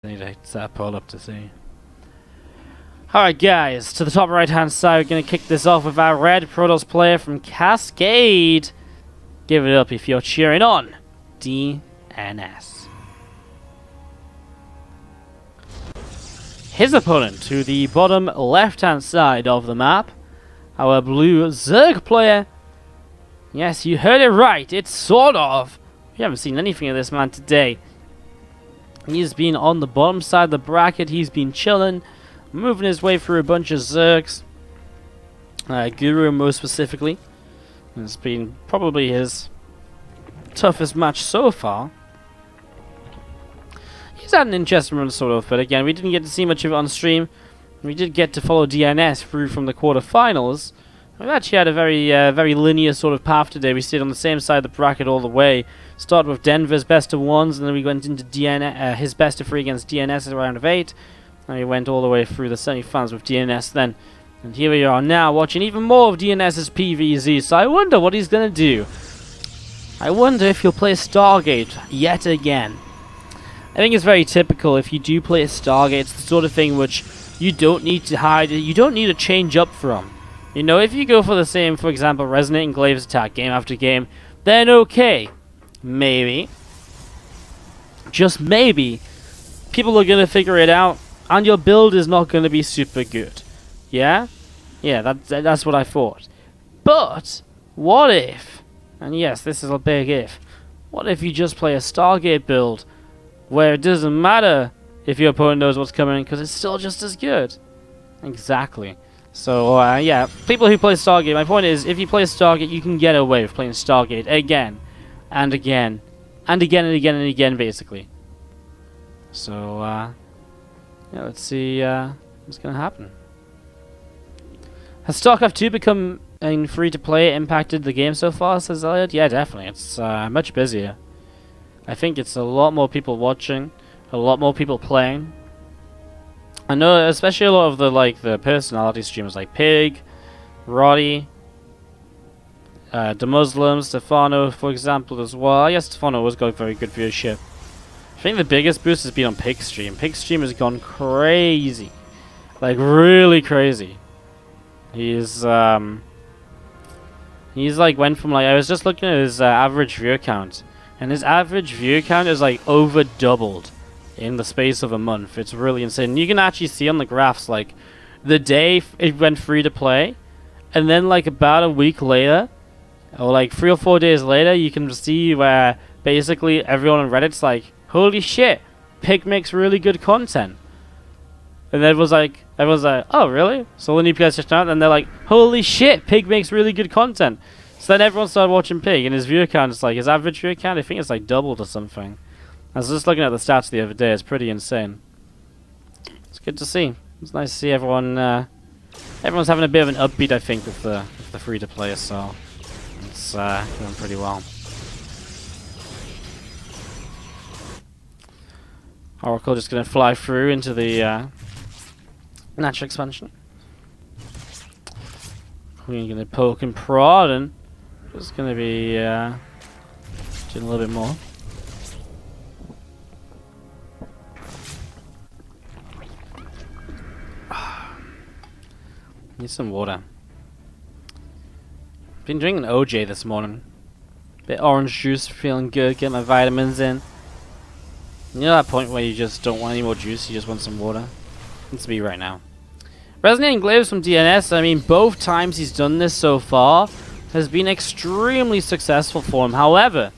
I need to set a poll up to see. Alright guys, to the top right hand side, we're going to kick this off with our red Protoss player from Cascade. Give it up if you're cheering on DnS. His opponent to the bottom left hand side of the map, our blue Zerg player. Yes, you heard it right, it's SortOf. We haven't seen anything of this man today. He's been on the bottom side of the bracket, he's been chilling, moving his way through a bunch of Zergs. Guru most specifically. It's been probably his toughest match so far. He's had an interesting run sort of, but again, we didn't get to see much of it on stream. We did get to follow DnS through from the quarterfinals. We've actually had a very linear sort of path today. We stayed on the same side of the bracket all the way. Started with Denver's best of ones, and then we went into his best of 3 against DnS at round of 8. And we went all the way through the semi-finals with DnS then. And here we are now watching even more of DnS's PvZ. So I wonder what he's going to do. I wonder if he'll play Stargate yet again. I think it's very typical if you do play a Stargate. It's the sort of thing which you don't need to hide. You don't need to change up from. You know, if you go for the same, for example, Resonating Glaives attack game after game, then okay. Maybe. Just maybe. People are going to figure it out. And your build is not going to be super good. Yeah? Yeah, that's what I thought. But, what if, and yes, this is a big if, what if you just play a Stargate build where it doesn't matter if your opponent knows what's coming because it's still just as good? Exactly. So, yeah, people who play Stargate, my point is, if you play Stargate, you can get away with playing Stargate again, and again, and again, and again, and again, basically. So, yeah, let's see what's going to happen. Has StarCraft 2 become free-to-play impacted the game so far, says Elliot? Yeah, definitely. It's much busier. I think it's a lot more people watching, a lot more people playing. I know, especially a lot of the personality streamers like Pig, Roddy, the Muslim, Stefano, for example, as well. I guess Stefano was got very good viewership. I think the biggest boost has been on Pig's stream. Pig's stream has gone crazy, like really crazy. He's like went from I was just looking at his average viewer count, and his average viewer count is like over doubled in the space of a month. It's really insane. You can actually see on the graphs like the day it went free to play, and then like about a week later, or like 3 or 4 days later, you can see where basically everyone on Reddit's like, holy shit, Pig makes really good content. And everyone's like, oh really? So when you guys just out, and they're like, holy shit, Pig makes really good content. So then everyone started watching Pig, and his viewer count is like, his average viewer count, I think it's like doubled or something. I was just looking at the stats the other day, it's pretty insane. It's good to see. It's nice to see everyone, everyone's having a bit of an upbeat, I think, with the free-to-play, so it's going pretty well. Oracle just going to fly through into the natural expansion. We're going to poke and prod, and just going to be doing a little bit more. Need some water. Been drinking OJ this morning. Bit orange juice, feeling good, get my vitamins in. You know that point where you just don't want any more juice, you just want some water? It's me right now. Resonating Glaives from DnS, I mean, both times he's done this so far has been extremely successful for him. However,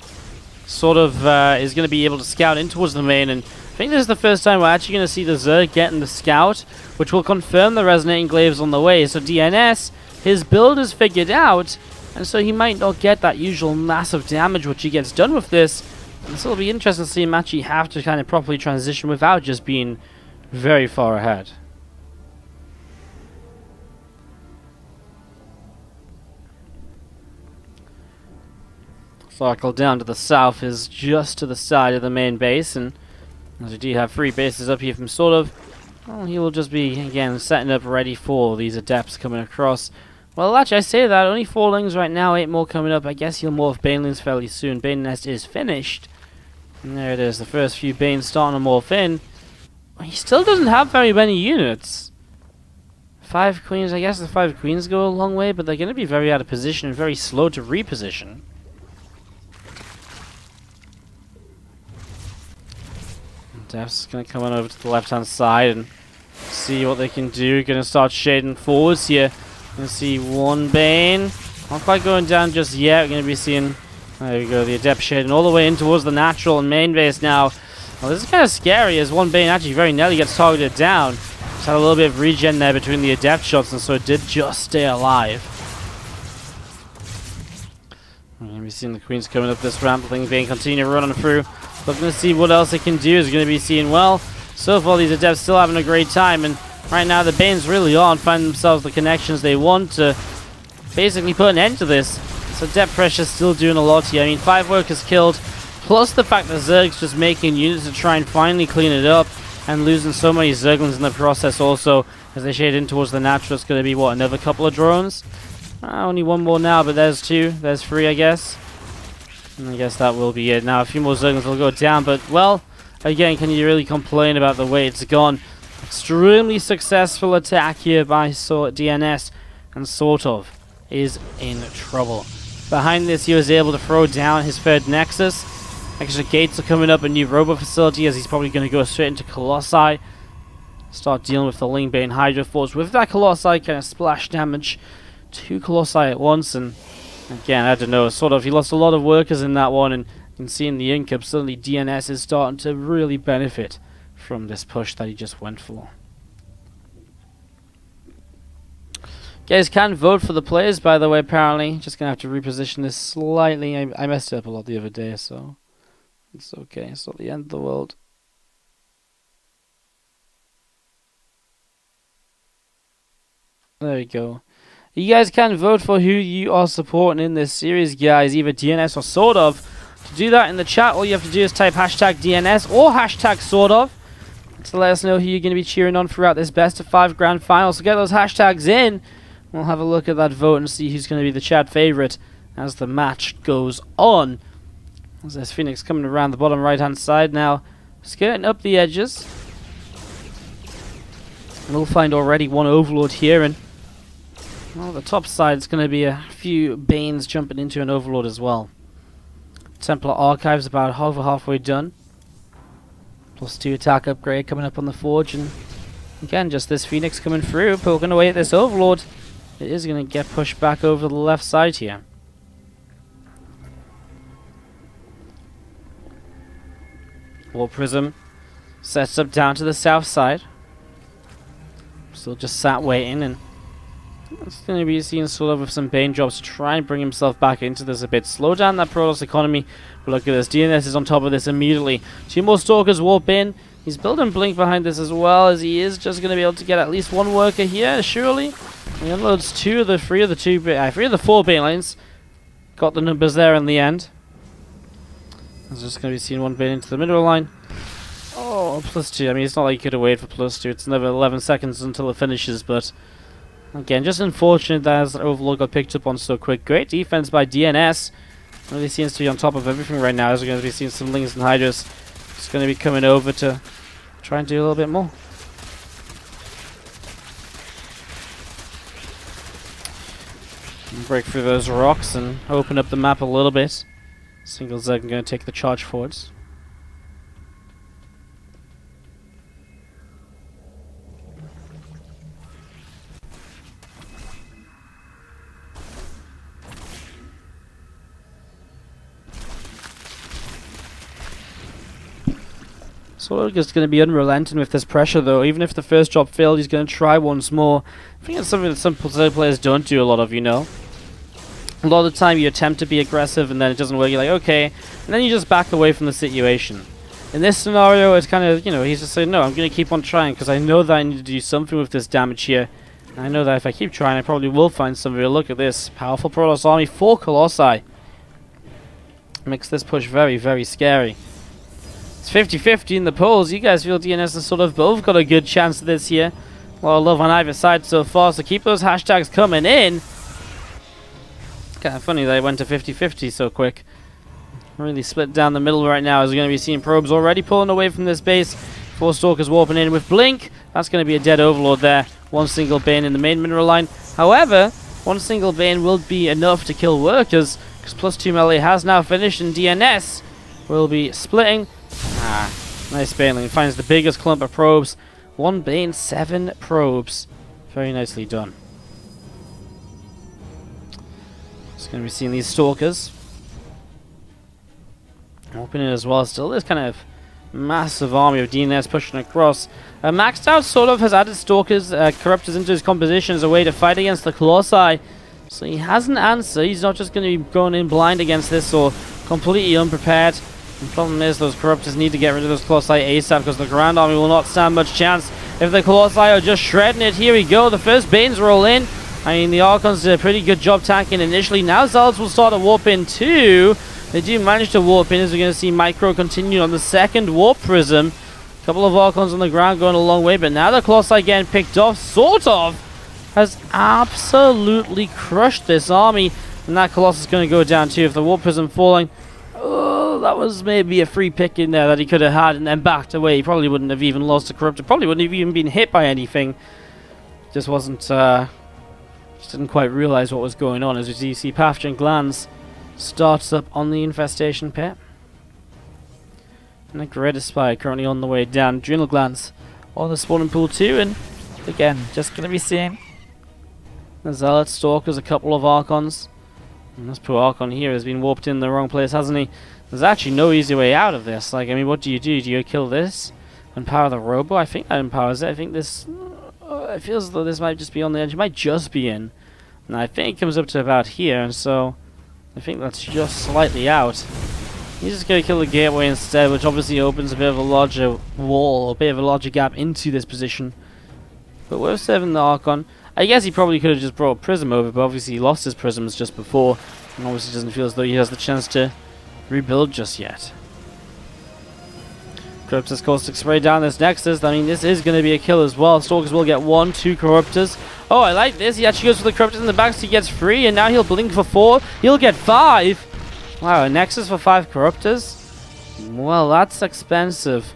sort of is going to be able to scout in towards the main, and I think this is the first time we're actually going to see the Zerg getting the scout, which will confirm the Resonating Glaives on the way. So DnS, his build is figured out, and so he might not get that usual massive damage which he gets done with this. And so it'll be interesting to see him actually have to kind of properly transition without just being very far ahead. Circle down to the south is just to the side of the main base, and as we do have 3 bases up here from SortOf, well, he will just be, again, setting up ready for these adepts coming across. Well, actually, I say that, only 4 lings right now, 8 more coming up. I guess he'll morph Banelings fairly soon. Bane Nest is finished. And there it is, the first few Banes starting to morph in. He still doesn't have very many units. 5 queens, I guess the 5 queens go a long way, but they're going to be very out of position and very slow to reposition. Def's going to come on over to the left-hand side and see what they can do. Going to start shading forwards here. Going to see one Bane. Not quite going down just yet. We're going to be seeing, there we go, the Adept shading all the way in towards the natural and main base now. Well, this is kind of scary as one Bane actually very nearly gets targeted down. Just had a little bit of regen there between the Adept shots, and so it did just stay alive. We're going to be seeing the Queens coming up this ramp. Bane continue running through. Looking to see what else they can do. Is going to be seeing, well, so far these Adepts still having a great time, and right now the Banes really are finding themselves the connections they want to basically put an end to this. So Adept Pressure's still doing a lot here. I mean, 5 workers killed, plus the fact that Zerg's just making units to try and finally clean it up, and losing so many Zerglings in the process also, as they shade in towards the natural. It's going to be, what, another couple of drones? Only one more now, but there's 2. There's 3, I guess. And I guess that will be it. Now, a few more Zerglings will go down, but, well, again, can you really complain about the way it's gone? Extremely successful attack here by DnS, and SortOf is in trouble. Behind this, he was able to throw down his 3rd Nexus. Extra gates are coming up, a new robot facility, as he's probably going to go straight into Colossi. Start dealing with the Lingbane Hydra Force. With that Colossi, kind of splash damage. 2 Colossi at once, and again, I don't know, SortOf, he lost a lot of workers in that one, and you can see in the income, suddenly DnS is starting to really benefit from this push that he just went for. Guys can vote for the players, by the way, apparently. Just going to have to reposition this slightly. I messed it up a lot the other day, so it's okay. It's not the end of the world. There we go. You guys can vote for who you are supporting in this series, guys, either DnS or SortOf. To do that in the chat, all you have to do is type hashtag DnS or hashtag SortOf to let us know who you're going to be cheering on throughout this best of 5 grand final. So get those hashtags in. We'll have a look at that vote and see who's going to be the chat favorite as the match goes on. As there's Phoenix coming around the bottom right-hand side now, skirting up the edges. And we'll find already one Overlord here, and well, the top side is going to be a few Banes jumping into an Overlord as well. Templar Archives about halfway done. +2 attack upgrade coming up on the Forge, and again, just this Phoenix coming through, poking away at this Overlord. It is going to get pushed back over to the left side here. War Prism sets up down to the south side. Still just sat waiting, and it's going to be seen sort of with some Bane drops to try and bring himself back into this a bit. Slow down that Protoss economy. But look at this. DnS is on top of this immediately. 2 more Stalkers warp in. He's building Blink behind this as well, as he is just going to be able to get at least 1 worker here, surely. He unloads 3 of the 4 Bane lanes. Got the numbers there in the end. He's just going to be seeing 1 Bane into the middle line. Oh, +2. I mean, it's not like you could have waited for +2. It's another 11 seconds until it finishes, but again, just unfortunate that as Overlord got picked up on so quick. Great defense by DnS. Really seems to be on top of everything right now, as we're going to be seeing some Lings and Hydras. Just going to be coming over to try and do a little bit more. And break through those rocks and open up the map a little bit. Single Zerg going to take the charge forwards. SortOf is going to be unrelenting with this pressure, though. Even if the first drop failed, he's going to try once more. I think it's something that some players don't do a lot of, you know. A lot of the time you attempt to be aggressive and then it doesn't work. You're like, okay. And then you just back away from the situation. In this scenario, it's kind of, you know, he's just saying, no, I'm going to keep on trying because I know that I need to do something with this damage here. And I know that if I keep trying, I probably will find somebody. Look at this. Powerful Protoss army, 4 Colossi. Makes this push very, very scary. It's 50-50 in the polls. You guys feel DnS and SortOf both got a good chance of this here. A lot of love on either side so far, so keep those hashtags coming in. Kind of funny that it went to 50-50 so quick. Really split down the middle right now, as we're going to be seeing probes already pulling away from this base. 4 Stalkers warping in with Blink. That's going to be a dead Overlord there. 1 single Bane in the main mineral line. However, 1 single Bane will be enough to kill Workers, because +2 melee has now finished, and DnS will be splitting. Nice Baneling. Finds the biggest clump of probes. 1 Bane, 7 probes. Very nicely done. Just going to be seeing these Stalkers opening as well. Still this kind of massive army of DnS pushing across. Maxed out SortOf has added Stalkers, Corruptors into his composition as a way to fight against the Colossi. So he has an answer. He's not just going to be going in blind against this or completely unprepared. The problem is those Corruptors need to get rid of those Colossi ASAP, because the Grand Army will not stand much chance if the Colossi are just shredding it. Here we go. The first Banes roll in. I mean, the Archons did a pretty good job tanking initially. Now Zealots will start to warp in too. They do manage to warp in, as we're going to see Micro continue on the second Warp Prism. A couple of Archons on the ground going a long way, but now the Colossi getting picked off. SortOf has absolutely crushed this army, and that Colossus is going to go down too. If the Warp Prism falling, oh, that was maybe a free pick in there that he could have had and then backed away. He probably wouldn't have even lost a Corruptor, probably wouldn't have even been hit by anything. Just wasn't, just didn't quite realize what was going on. As you see, Pathogen Glands starts up on the Infestation Pit. And a Greater Spire currently on the way down. Adrenal Glands on the spawning pool too, and again, just going to be seeing the Zealot, Stalkers, a couple of Archons. And this poor Archon here has been warped in the wrong place, hasn't he? There's actually no easy way out of this. Like, I mean, what do? Do you kill this? Empower the Robo? I think that empowers it. I think this... it feels as though this might just be on the edge. It might just be in. And I think it comes up to about here, and so... I think that's just slightly out. He's just going to kill the gateway instead, which obviously opens a bit of a larger wall, a bit of a larger gap into this position. But we're saving the Archon. I guess he probably could have just brought Prism over, but obviously he lost his Prisms just before, and obviously doesn't feel as though he has the chance to rebuild just yet. Corruptors caustic spray down this Nexus. I mean, this is going to be a kill as well. Stalkers will get 1, 2 Corruptors. Oh, I like this. He actually goes for the Corruptors in the back, so he gets 3, and now he'll blink for 4. He'll get 5. Wow, a Nexus for 5 Corruptors? Well, that's expensive.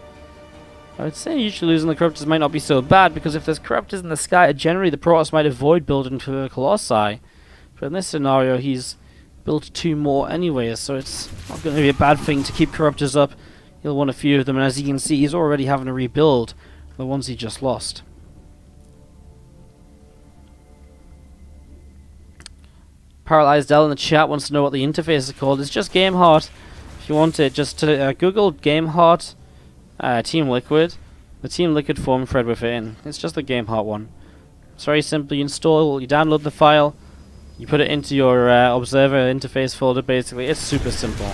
I would say usually losing the Corruptors might not be so bad, because if there's Corruptors in the sky, generally the Protoss might avoid building for the Colossi. But in this scenario, he's built 2 more anyways, so it's not going to be a bad thing to keep Corruptors up. He'll want a few of them, and as you can see, he's already having to rebuild the ones he just lost. Paralyzed L in the chat wants to know what the interface is called. It's just GameHeart. If you want it, just Google GameHeart Team Liquid. The Team Liquid form thread with it in. It's just the GameHeart one. It's very simple. You install, you download the file, you put it into your Observer interface folder. Basically, it's super simple.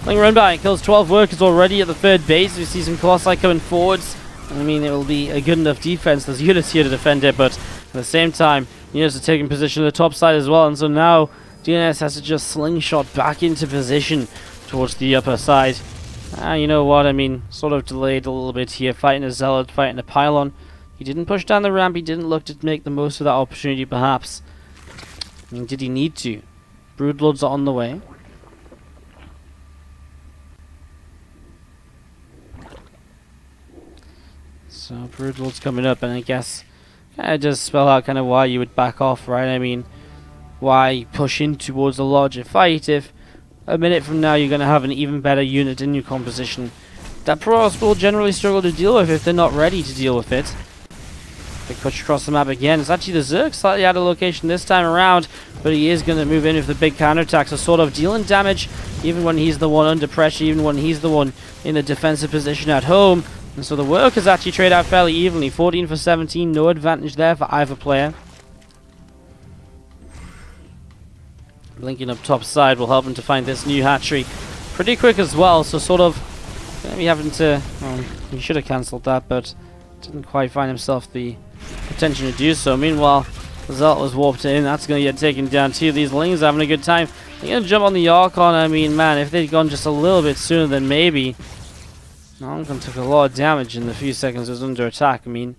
Fling run by, kills 12 workers already at the 3rd base. We see some Colossi coming forwards. I mean, it will be a good enough defense. There's units here to defend it, but at the same time, units are taking position on the top side as well. And so now, DnS has to just slingshot back into position towards the upper side. You know what? I mean, sort of delayed a little bit here. Fighting a Zealot, fighting a Pylon. He didn't push down the ramp. He didn't look to make the most of that opportunity, perhaps. I mean, did he need to? Broodlords are on the way. So Broodlord's coming up, and I guess kind of does spell out kind of why you would back off, right? I mean, why push in towards a larger fight if a minute from now you're going to have an even better unit in your composition that Protoss will generally struggle to deal with if they're not ready to deal with it. Big push across the map again. It's actually the Zerg slightly out of location this time around, but he is going to move in with the big counterattack, so sort of dealing damage even when he's the one under pressure, even when he's the one in a defensive position at home. And so the workers actually trade out fairly evenly. 14 for 17, no advantage there for either player. Blinking up top side will help him to find this new hatchery pretty quick as well, so sort of maybe having to... well, he should have cancelled that, but didn't quite find himself the attention to do so. Meanwhile, the Zealot was warped in. That's going to get taken down too. These Lings are having a good time. They're going to jump on the Archon. I mean, man, if they'd gone just a little bit sooner, then maybe... Archon took a lot of damage in the few seconds it was under attack. I mean,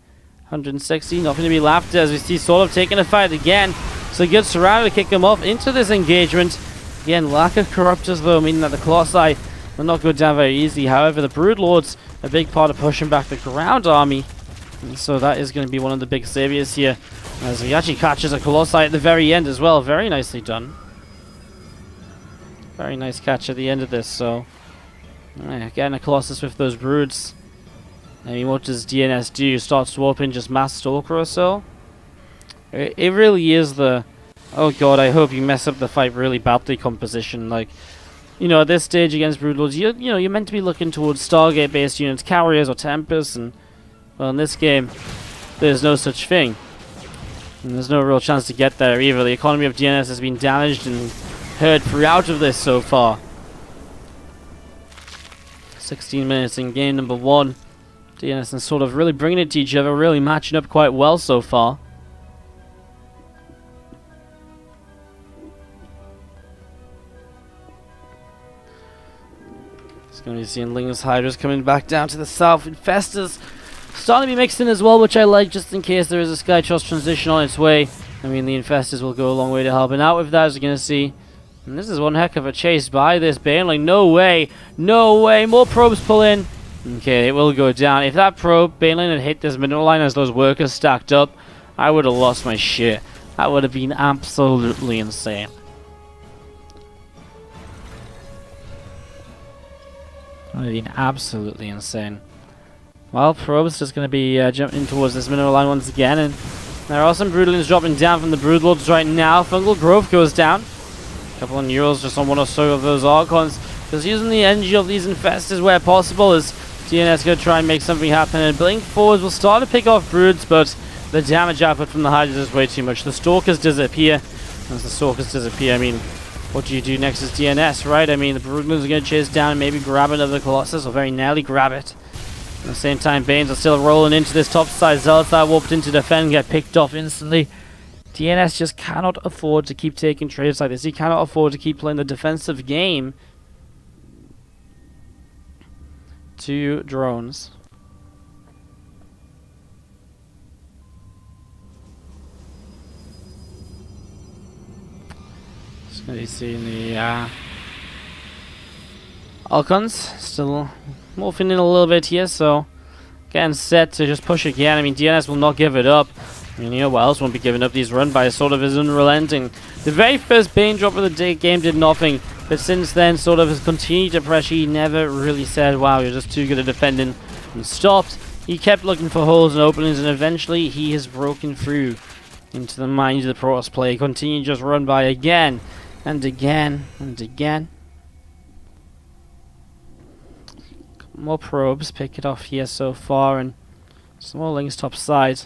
160, nothing to be laughed at as we see SortOf taking a fight again. So good surrounded to kick him off into this engagement. Again, lack of Corruptors though, meaning that the Colossi will not go down very easily. However, the Broodlords a big part of pushing back the ground army. And so that is going to be one of the big saviors here. As he actually catches a Colossi at the very end as well. Very nicely done. Very nice catch at the end of this. So, getting a Colossus with those broods. I mean, what does DNS do? Start swapping just mass Stalker or so? It really is the... Oh god, I hope you mess up the fight really badly composition. Like, you know, at this stage against Broodlords, you're meant to be looking towards Stargate-based units, Carriers or Tempests, and... Well, in this game, there's no such thing. And there's no real chance to get there either. The economy of DNS has been damaged and hurt throughout of this so far. 16 minutes in game number 1. DNS and sort of really bringing it to each other, really matching up quite well so far. It's going to be seeing Ling's Hydras coming back down to the south. Infestors starting to be mixed in as well, which I like, just in case there is a Skytrust transition on its way. I mean, the Infestors will go a long way to helping out with that, as you're going to see. And this is one heck of a chase by this Baneling. No way. No way. More probes pull in. Okay, it will go down. If that probe, Baneling, had hit this middle line as those workers stacked up, I would have lost my shit. That would have been absolutely insane. That would have been absolutely insane. Well, probe's just going to be jumping towards this middle line once again, and there are some Broodlings dropping down from the Broodlords right now. Fungal Growth goes down. A couple of Neurals just on one or so of those Archons. Just using the energy of these Infestors where possible as DNS going to try and make something happen. And Blink Forwards will start to pick off Broods, but the damage output from the Hydras is way too much. The Stalkers disappear. As the Stalkers disappear, I mean, what do you do next is DNS, right? I mean, the Broodlings are going to chase down and maybe grab another Colossus, or very nearly grab it. At the same time, Banes are still rolling into this top side. Zealots that warped in to defend get picked off instantly. DNS just cannot afford to keep taking trades like this. He cannot afford to keep playing the defensive game. 2 drones. Just going to be seeing the Alcons still morphing in a little bit here, so getting set to just push again. I mean, DNS will not give it up. I mean, you know what else won't be giving up? These run by SortOf is unrelenting. The very first Bane drop of the game did nothing, but since then, SortOf has continued to pressure. He never really said, wow, you're just too good at defending, and stopped. He kept looking for holes and openings, and eventually he has broken through into the minds of the Protoss player. Continue to just run by again, and again, and again. More probes, pick it off here so far, and some more Lings top side.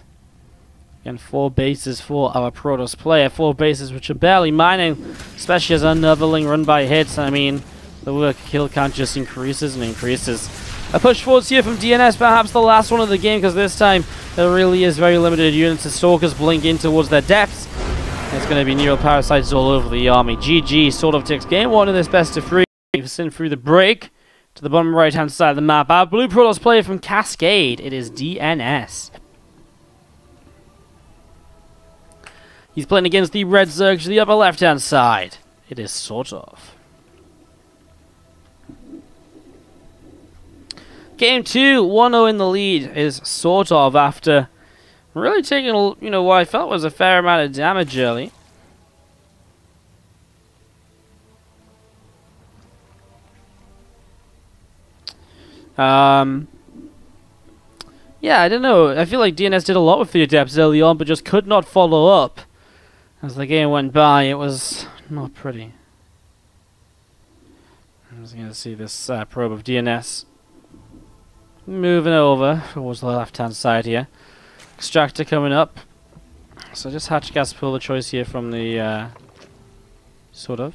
Again, 4 bases for our Protoss player. 4 bases which are barely mining, especially as another Ling run by hits. I mean, the work kill count just increases and increases. A push forwards here from DNS, perhaps the last one of the game, because this time there really is very limited units. The Stalkers blink in towards their depths. It's going to be neural parasites all over the army. GG, SortOf takes game 1 of this best of 3. We've seen through the break to the bottom right hand side of the map. Our blue Protoss player from Cascade, it is DNS. He's playing against the red Zerg to the upper left hand side. It is SortOf. Game 2, 1-0 in the lead is SortOf after really taking, you know, what I felt was a fair amount of damage early. Yeah, I don't know. I feel like DNS did a lot with the Adepts early on, but just could not follow up. As the game went by, it was not pretty. I was going to see this probe of DNS moving over towards the left-hand side here. Extractor coming up. So just hatch gas pull the choice here from the SortOf.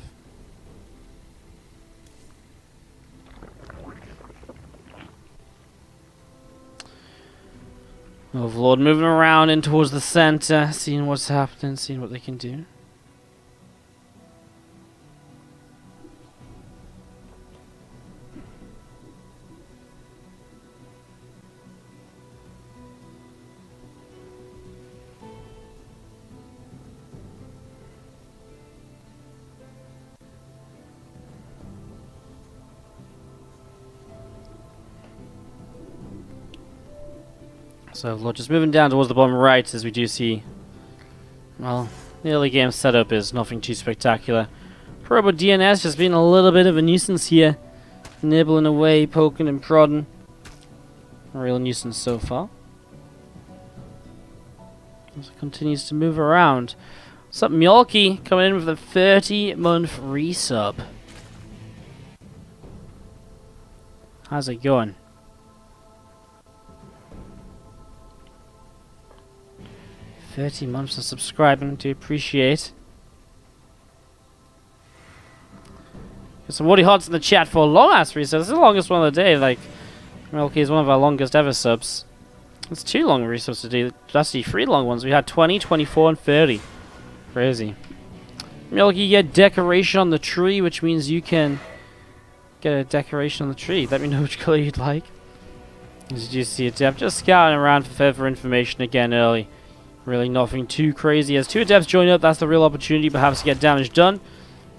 Overlord moving around in towards the center, seeing what's happening, seeing what they can do. So we're just moving down towards the bottom right as we do see, well, the early game setup is nothing too spectacular. Probo DnS just being a little bit of a nuisance here. Nibbling away, poking and prodding. A real nuisance so far. As it continues to move around. What's up, Mjolky? Coming in with a 30-month resub. How's it going? $30 months of subscribing, do appreciate. Got some Woody Hots in the chat for a long ass resub. This is the longest one of the day. Like, Mjolky is one of our longest ever subs. It's 2 long resubs to do. That's the 3 long ones. We had 20, 24, and 30. Crazy. Mjolky, you get decoration on the tree, which means you can get a decoration on the tree. Let me know which color you'd like. As you see, Adept just scouting around for further information again early. Really nothing too crazy. As 2 Adepts join up, that's the real opportunity perhaps to get damage done.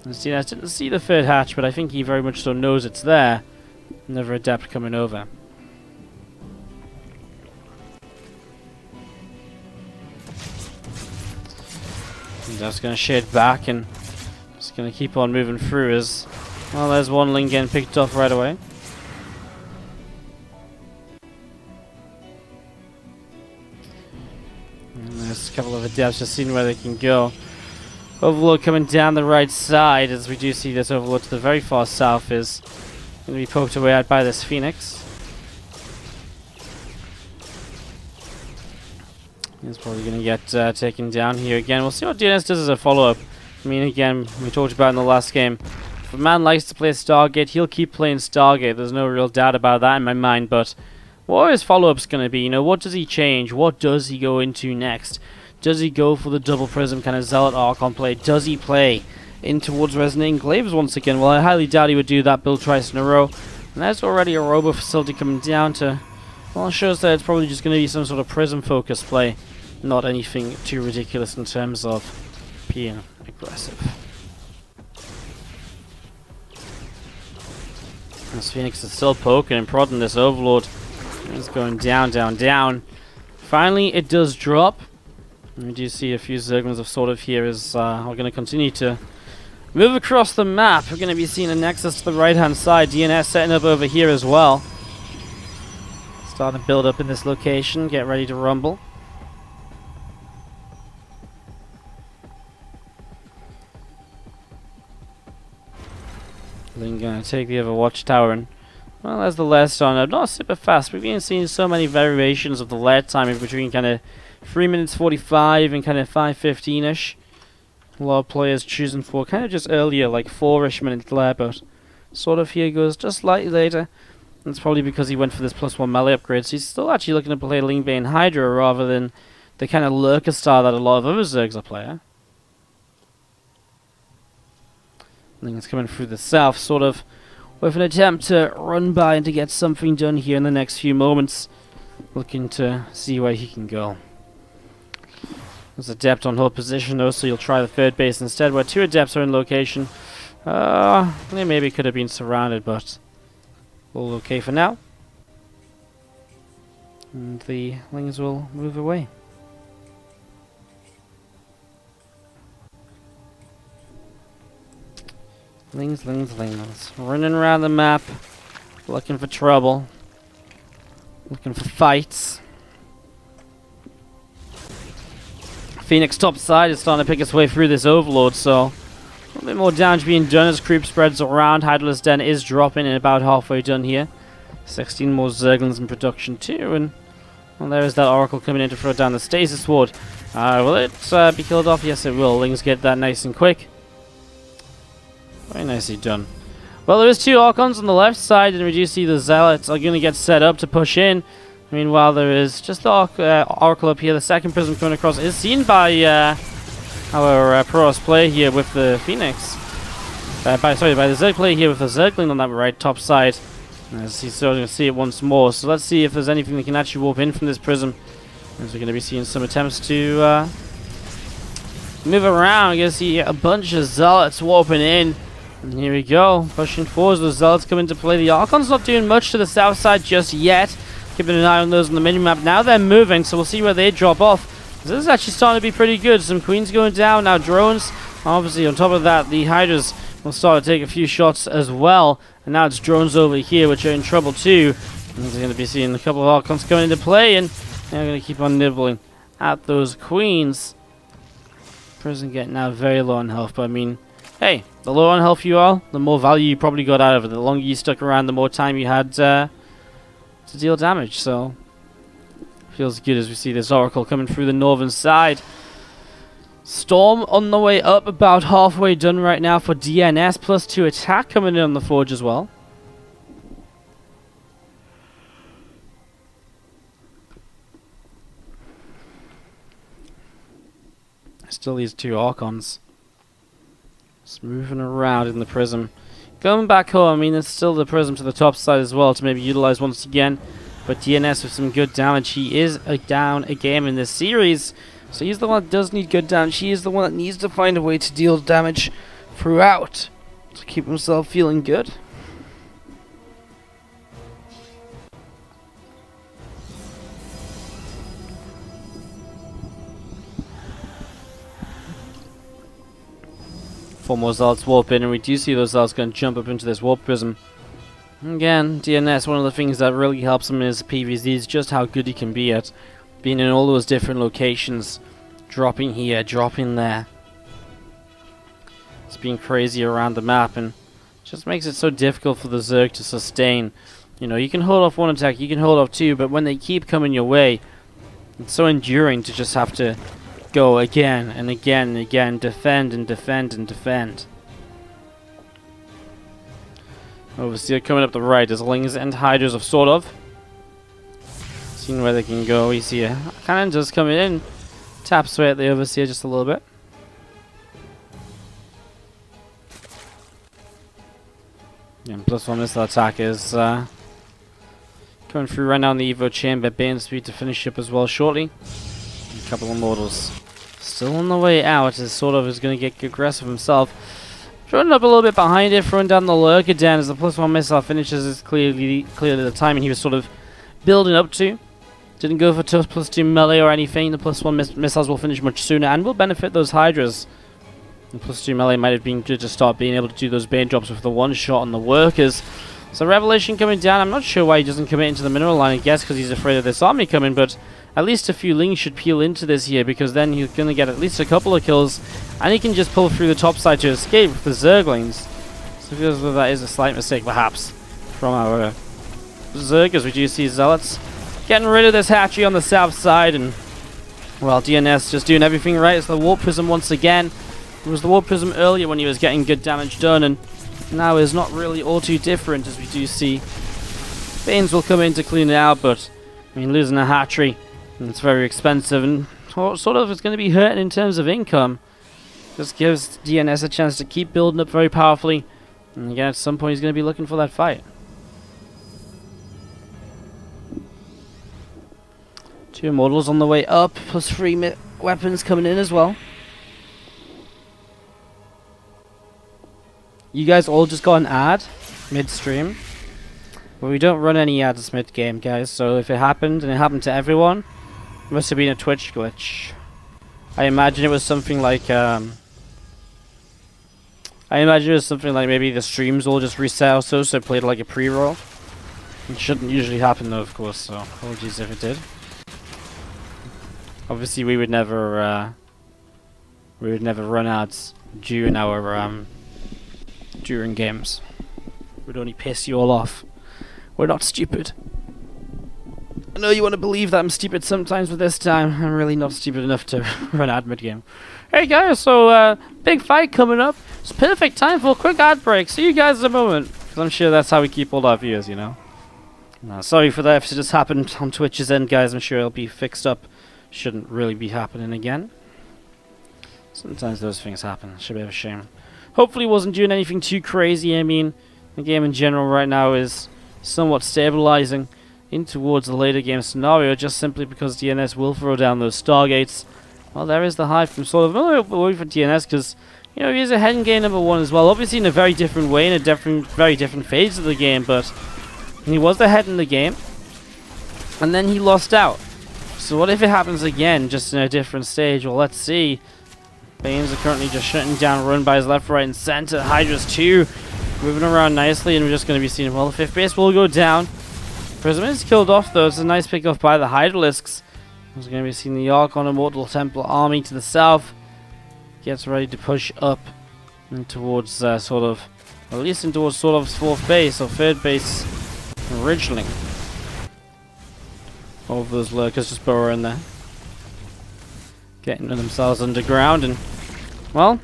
And DnS didn't see the 3rd hatch, but I think he very much so knows it's there. Another Adept coming over. And just going to shade back and just going to keep on moving through as... Well, there's one Ling getting picked off right away. And there's a couple of Adepts just seeing where they can go. Overlord coming down the right side, as we do see this Overlord to the very far south is going to be poked away at by this Phoenix. He's probably going to get taken down here again. We'll see what DnS does as a follow-up. I mean, again, we talked about in the last game. If a man likes to play Stargate, he'll keep playing Stargate. There's no real doubt about that in my mind, but what are his follow-ups going to be? You know, what does he change? What does he go into next? Does he go for the double prism kind of Zealot Archon play? Does he play in towards Resonating Glaives once again? Well, I highly doubt he would do that build twice in a row. And there's already a Robo facility coming down to... Well, it shows that it's probably just going to be some sort of prism focus play. Not anything too ridiculous in terms of being aggressive. This Phoenix is still poking and prodding this Overlord. It's going down, down, down. Finally, it does drop. We do see a few Zerglings of SortOf here as we're going to continue to move across the map. We're going to be seeing a Nexus to the right-hand side. DnS setting up over here as well. Starting to build up in this location. Get ready to rumble. Ling gonna take the other watchtower and, well, there's the lead stone up. Not super fast. We've been seeing so many variations of the lead time in between kind of 3 minutes 45 and kind of 5:15ish. A lot of players choosing for kind of just earlier, like 4ish minutes there, but SortOf here goes just slightly later. And it's probably because he went for this +1 melee upgrade, so he's still actually looking to play Lingbane Hydra rather than the kind of lurker style that a lot of other Zergs are playing. Ling's coming through the south, sort of with an attempt to run by and to get something done here in the next few moments. Looking to see where he can go. There's an Adept on hold position though, so you'll try the 3rd base instead, where 2 Adepts are in location. They maybe could have been surrounded, but all okay for now. And the Lings will move away. Lings, running around the map, looking for trouble, looking for fights. Phoenix top side is starting to pick its way through this Overlord, so a little bit more damage being done as creep spreads around. Hydralisk Den is dropping and about halfway done here. 16 more Zerglings in production too, and well, there is that Oracle coming in to throw down the Stasis Ward. Will it be killed off? Yes, it will. Lings get that nice and quick. Very nicely done. Well, there is 2 Archons on the left side, and we do see the Zealots are going to get set up to push in. Meanwhile, there is just the Oracle up here. The second prism coming across is seen by our Protoss player here with the Phoenix. By the Zerg player here with the Zergling on that right top side. As he's starting to see it once more. So let's see if there's anything that can actually warp in from this prism. As we're going to be seeing some attempts to move around. We're going to see a bunch of Zealots warping in. And here we go, pushing forward. The Zealots come into play. The Archon's not doing much to the south side just yet. Keeping an eye on those on the mini-map. Now they're moving, so we'll see where they drop off. This is actually starting to be pretty good. Some queens going down, now drones. Obviously, on top of that, the hydras will start to take a few shots as well. And now it's drones over here, which are in trouble too. And they're going to be seeing a couple of Archons coming into play, and they're going to keep on nibbling at those queens. Prison getting now very low on health, but I mean, hey, the lower on health you are, the more value you probably got out of it. The longer you stuck around, the more time you had to deal damage. So feels good as we see this Oracle coming through the northern side. Storm on the way up, about halfway done right now for DnS, +2 attack coming in on the Forge as well. Still these two Archons just moving around in the Prism. Going back home, I mean, there's still the Prism to the top side as well to maybe utilize once again. But DnS with some good damage. He is down a game in this series. So he's the one that does need good damage. He is the one that needs to find a way to deal damage throughout to keep himself feeling good. Four more Zealots warp in, and we do see those Zealots going to jump up into this warp prism. Again, DnS, one of the things that really helps him in his PvZ is just how good he can be at being in all those different locations. Dropping here, dropping there. It's being crazy around the map, and just makes it so difficult for the Zerg to sustain. You know, you can hold off one attack, you can hold off two, but when they keep coming your way, it's so enduring to just have to go again and again and again, defend and defend and defend. Overseer coming up the right as Lings and Hydras of SortOf. Seeing where they can go. We see a cannon just coming in. Taps away at the Overseer just a little bit. And +1 missile attack is coming through right now in the Evo chamber. Bane speed to finish up as well shortly. A couple of mortals. Still on the way out as SortOf is going to get aggressive himself. Throwing up a little bit behind it, throwing down the lurker down as the +1 missile finishes is clearly the timing he was sort of building up to. Didn't go for +2 melee or anything. The +1 missiles will finish much sooner and will benefit those Hydras. The +2 melee might have been good to start being able to do those Bane drops with the one shot on the workers. So Revelation coming down. I'm not sure why he doesn't commit into the mineral line. I guess because he's afraid of this army coming, but at least a few Lings should peel into this here, because then he's going to get at least a couple of kills, and he can just pull through the top side to escape with the Zerglings. So it feels that that is a slight mistake, perhaps, from our Zerg, as we do see Zealots getting rid of this hatchery on the south side, and, well, DnS just doing everything right. It's the Warp Prism once again. It was the Warp Prism earlier when he was getting good damage done, and now is not really all too different, as we do see Banes will come in to clean it out, but, I mean, losing a hatchery, and it's very expensive, and sort of it's going to be hurting in terms of income. Just gives DnS a chance to keep building up very powerfully, and again, at some point he's going to be looking for that fight. Two Immortals on the way up, +3 weapons coming in as well. You guys all just got an ad mid-stream. But we don't run any ads mid-game, guys, so if it happened, and it happened to everyone, it must have been a Twitch glitch. I imagine it was something like, maybe the streams all just reset also, so it played like a pre-roll. It shouldn't usually happen though, of course, so apologies if it did. Obviously we would never run ads during our, during games. We'd only piss you all off. We're not stupid. I know you want to believe that I'm stupid sometimes, but this time I'm really not stupid enough to run ad mid-game. Hey guys, so big fight coming up. It's perfect time for a quick ad break. See you guys in a moment, because I'm sure that's how we keep all our viewers, you know. Sorry for that if it just happened on Twitch's end, guys. I'm sure it'll be fixed up. Shouldn't really be happening again. Sometimes those things happen. It's a bit of a shame. Hopefully wasn't doing anything too crazy. I mean, the game in general right now is somewhat stabilizing in towards the later game scenario, just simply because DnS will throw down those Stargates. Well, there is the hive from SortOf. I'm not worried for DnS because, you know, he's ahead in game number 1 as well. Obviously in a very different way, in a very different phase of the game, but he was ahead in the game. and then he lost out. So what if it happens again, just in a different stage? Well, let's see. Banes are currently just shutting down run by his left, right, and center. Hydra's 2 moving around nicely, and we're just going to be seeing, well, the 5th base will go down. Prism is killed off, though. It's a nice pick off by the Hydralisks. We're going to be seeing the Archon Immortal Templar army to the south. Gets ready to push up and towards SortOf, at least in towards SortOf's 4th base, or 3rd base originally. All of those lurkers just burrowing there. Getting themselves underground, and, well,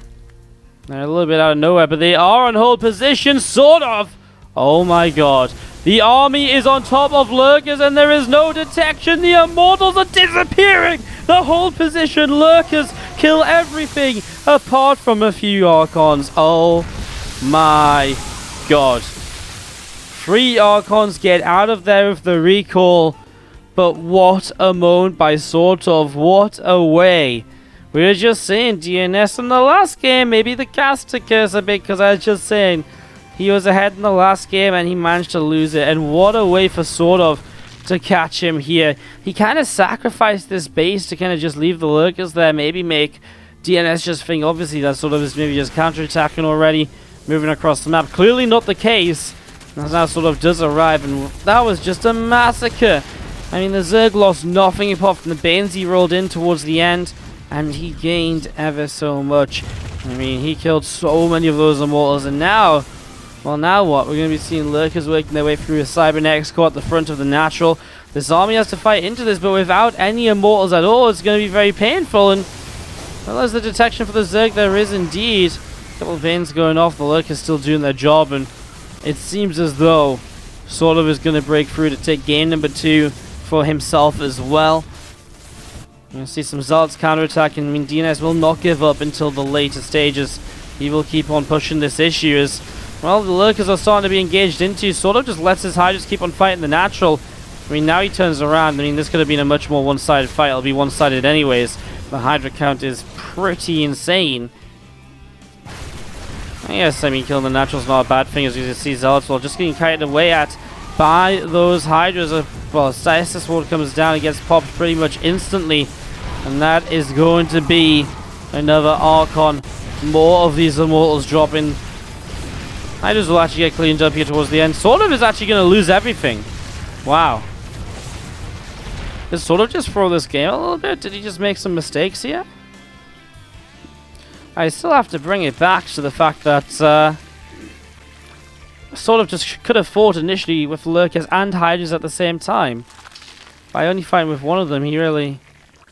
they're a little bit out of nowhere, but they are on hold position, SortOf! Oh my god. The army is on top of lurkers, and there is no detection. The Immortals are disappearing! The hold position, lurkers kill everything, apart from a few Archons. Oh my god. 3 Archons get out of there with the recall. But what a moment by SortOf. What a way. We were just saying DnS in the last game. Maybe the cast took curse a bit, because I was just saying he was ahead in the last game and he managed to lose it. And what a way for SortOf to catch him here. He kind of sacrificed this base to kind of just leave the lurkers there. Maybe make DnS just think, obviously, that SortOf is maybe just counterattacking already. Moving across the map. Clearly not the case. As now SortOf does arrive, and that was just a massacre. I mean, the Zerg lost nothing apart from the Banes he rolled in towards the end, and he gained ever so much. I mean, he killed so many of those Immortals, and now, well, now what? We're going to be seeing lurkers working their way through a Cybernetics core at the front of the natural. This army has to fight into this, but without any Immortals at all, it's going to be very painful, and, well, there's the detection for the Zerg. There is indeed a couple of Banes going off. The lurkers still doing their job, and it seems as though SortOf is going to break through to take game number 2 for himself as well. You're going to see some Zealots counterattacking. I mean, DnS will not give up until the later stages. He will keep on pushing this issue as, well, the lurkers are starting to be engaged into. SortOf just lets his Hydras keep on fighting the natural. I mean, now he turns around. I mean, this could have been a much more one-sided fight. It'll be one-sided anyways. The Hydra count is pretty insane. Yes, I mean, killing the natural's not a bad thing, as you can see Zealots well just getting carried away at by those Hydras. Well, Stasis Ward comes down and gets popped pretty much instantly, and that is going to be another Archon. More of these Immortals dropping. Hydras will actually get cleaned up here towards the end. SortOf is actually going to lose everything. Wow. Did SortOf just throw this game a little bit? Did he just make some mistakes here? I still have to bring it back to the fact that SortOf just could have fought initially with lurkers and Hydras at the same time. By only fighting with one of them, he really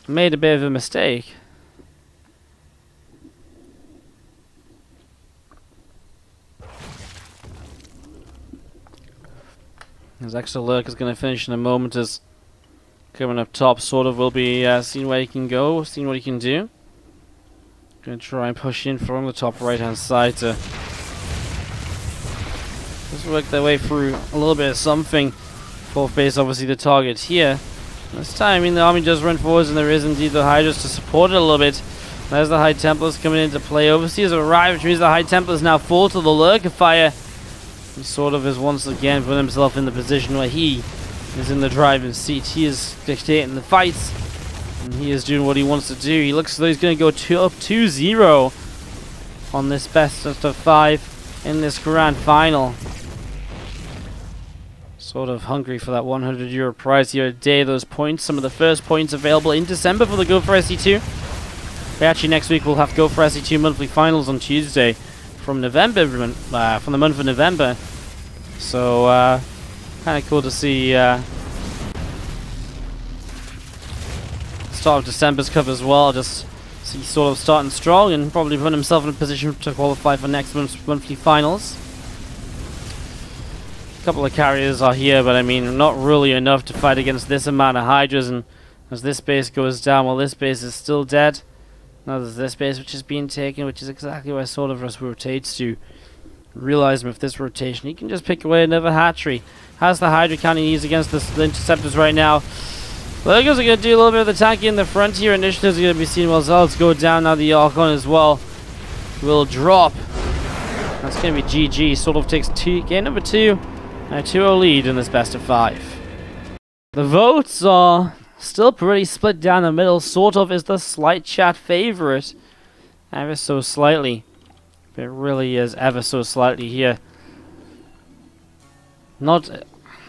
made a bit of a mistake. His extra lurk is going to finish in a moment as coming up top. SortOf will be seeing where he can go, seeing what he can do. Going to try and push in from the top right hand side to just work their way through a little bit of something. 4th base obviously the target here. This time, I mean, the army does run forwards, and there is indeed the Hydras to support it a little bit. There's the High Templars coming into play. Overseers arrive, which means the High Templars now fall to the lurker fire. And SortOf is once again put himself in the position where he is in the driving seat. He is dictating the fights, and he is doing what he wants to do. He looks as though he's going to go up 2-0 on this best of 5 in this grand final. SortOf hungry for that €100 prize here today. Those points, some of the first points available in December for the GO4SC2. But actually next week we'll have GO4SC2 monthly finals on Tuesday from November, from the month of November. So kind of cool to see start of December's cup as well. Just see SortOf starting strong and probably putting himself in a position to qualify for next month's monthly finals. A couple of carriers are here, but I mean, not really enough to fight against this amount of Hydras. And as this base goes down, well, this base is still dead. Now there's this base which is being taken, which is exactly where SortOf rotates to. Realize with this rotation, he can just pick away another hatchery. Has the Hydra count he needs against the Interceptors right now. Lurkers are going to do a little bit of the tanking in the front here. Initiatives are going to be seen while Zealots go down. Now the Archon as well will drop. That's going to be GG. SortOf takes game number 2. A 2-0 lead in this best of 5. The votes are still pretty split down the middle. SortOf is the slight chat favorite. Ever so slightly. It really is ever so slightly here. Not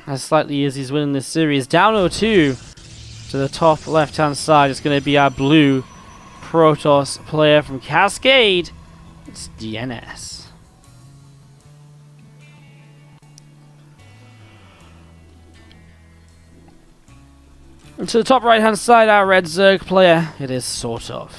as slightly as he's winning this series. Down 0-2 to the top left-hand side. It's going to be our blue Protoss player from Cascade. It's DnS. And to the top right-hand side, our red Zerg player. It is SortOf.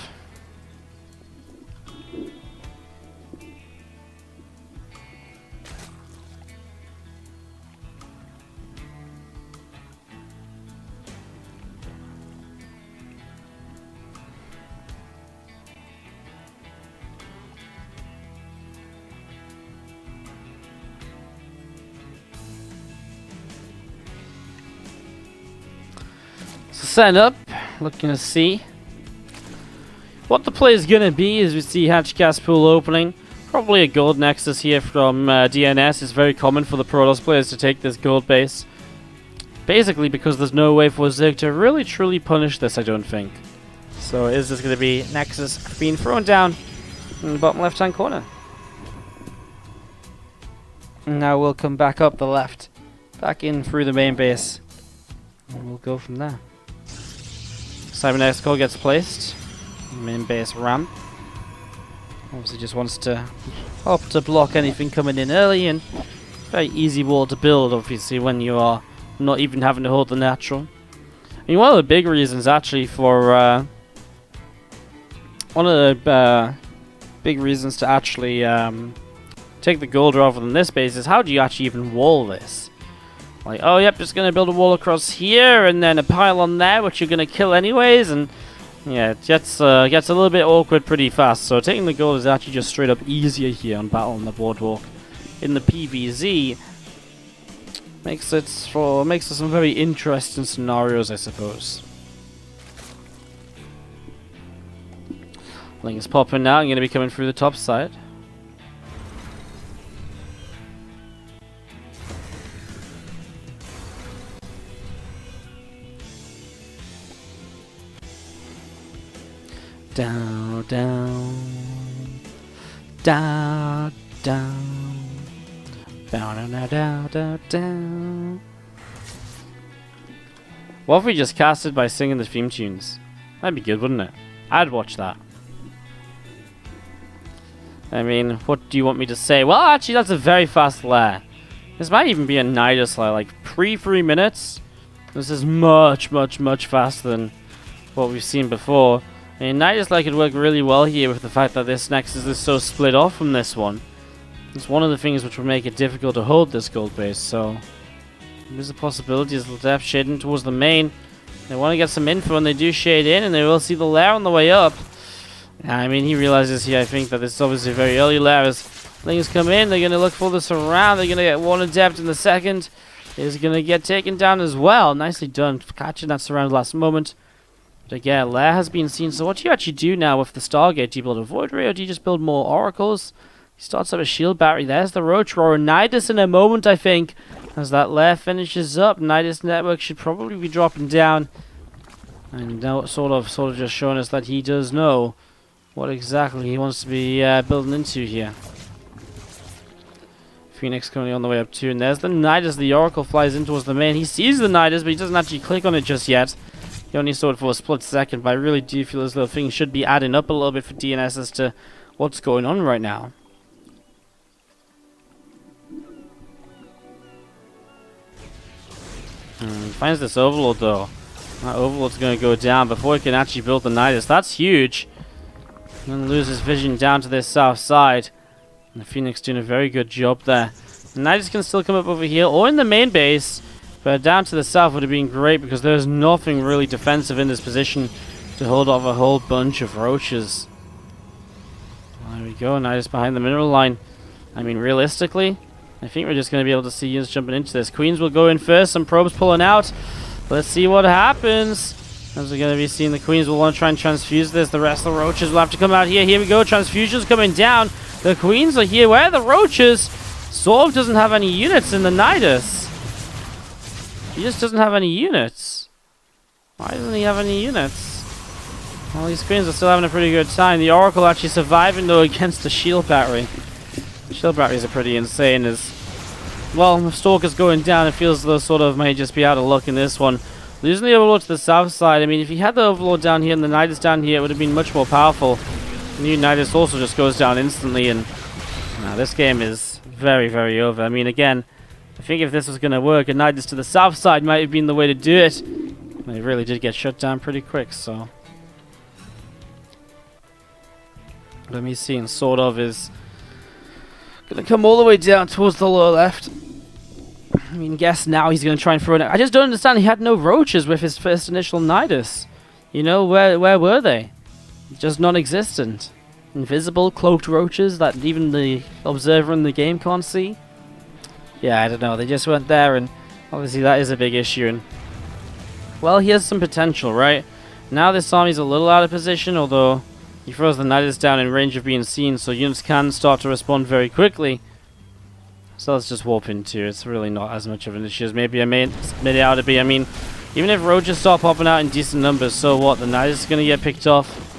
Set up, looking to see what the play is going to be as we see hatch gas pool opening. Probably a gold nexus here from DnS. It's very common for the Protoss players to take this gold base. Basically because there's no way for Zerg to really truly punish this, I don't think. So is this going to be nexus being thrown down in the bottom left hand corner? And now we'll come back up the left, back in through the main base, and we'll go from there. Cybernetics core gets placed. Main base ramp. Obviously just wants to help to block anything coming in early, and very easy wall to build obviously when you are not even having to hold the natural. I mean, one of the big reasons actually for one of the big reasons to actually take the gold rather than this base is how do you actually even wall this? Like, oh yep, just gonna build a wall across here and then a pylon there, which you're gonna kill anyways, and yeah, it gets a little bit awkward pretty fast. So taking the gold is actually just straight up easier here on Battle on the Boardwalk. In the PvZ, makes for some very interesting scenarios, I suppose. Link is popping now. I'm gonna be coming through the top side. Down, down, down, down, down, down, down, down, down. What if we just casted by singing the theme tunes? That'd be good, wouldn't it? I'd watch that. I mean, what do you want me to say? Well, actually, that's a very fast lair. This might even be a Nidus lair, like pre-3 minutes. This is much, much, much faster than what we've seen before. I mean, Nidus lair could work really well here with the fact that this Nexus is so split off from this one. It's one of the things which will make it difficult to hold this gold base, so there's a possibility as the depth shading towards the main. They want to get some info and they do shade in and they will see the lair on the way up. I mean, he realizes here, I think, that this is obviously a very early lair. As things come in, they're going to look for the surround. They're going to get one adept in the second. Is going to get taken down as well. Nicely done, catching that surround last moment. But again, lair has been seen. So what do you actually do now with the Stargate? Do you build a Void Ray or do you just build more Oracles? He starts up a shield battery. There's the Roach Roar. Nidus in a moment, I think. As that lair finishes up, Nidus Network should probably be dropping down. And now it's sort of just showing us that he does know what exactly he wants to be building into here. Phoenix currently on the way up too, and there's the Nidus. The Oracle flies in towards the main. He sees the Nidus, but he doesn't actually click on it just yet. He only saw it for a split second, but I really do feel as though things should be adding up a little bit for DNS as to what's going on right now. Finds this Overlord though. That Overlord's going to go down before he can actually build the Nidus. That's huge. And loses vision down to this south side. And the Phoenix doing a very good job there. The Nidus can still come up over here or in the main base. But down to the south would have been great because there's nothing really defensive in this position to hold off a whole bunch of roaches. There we go. Nidus behind the mineral line. I mean, realistically, I think we're just going to be able to see units jumping into this. Queens will go in first. Some probes pulling out. Let's see what happens. As we're going to be seeing the Queens will want to try and transfuse this. The rest of the Roaches will have to come out here. Here we go. Transfusions coming down. The Queens are here. Where are the Roaches? Sorg doesn't have any units in the Nidus. He just doesn't have any units. Why doesn't he have any units? Well, these Queens are still having a pretty good time. The Oracle actually surviving, though, against the shield battery. The shield batteries are pretty insane as... Well, if Stalker's going down, it feels as though sort of may just be out of luck in this one. Losing the Overlord to the south side, I mean, if he had the Overlord down here and the Nidus down here, it would have been much more powerful. The new Nidus also just goes down instantly, and this game is very, very over. I mean, again, I think if this was going to work, a Nidus to the south side might have been the way to do it. And it really did get shut down pretty quick, so... Let me see, and SortOf is going to come all the way down towards the lower left. I mean, guess now he's going to try and throw it. I just don't understand. He had no roaches with his first initial Nidus. You know, where were they? Just non-existent. Invisible, cloaked roaches that even the observer in the game can't see. Yeah, I don't know. They just weren't there, and obviously that is a big issue. And well, he has some potential, right? Now this army's a little out of position, although he throws the Nidus down in range of being seen, so units can start to respond very quickly. So let's just warp into it. It's really not as much of an issue as maybe I made it out to be. I mean, even if roaches start popping out in decent numbers, so what? The Nidus is going to get picked off.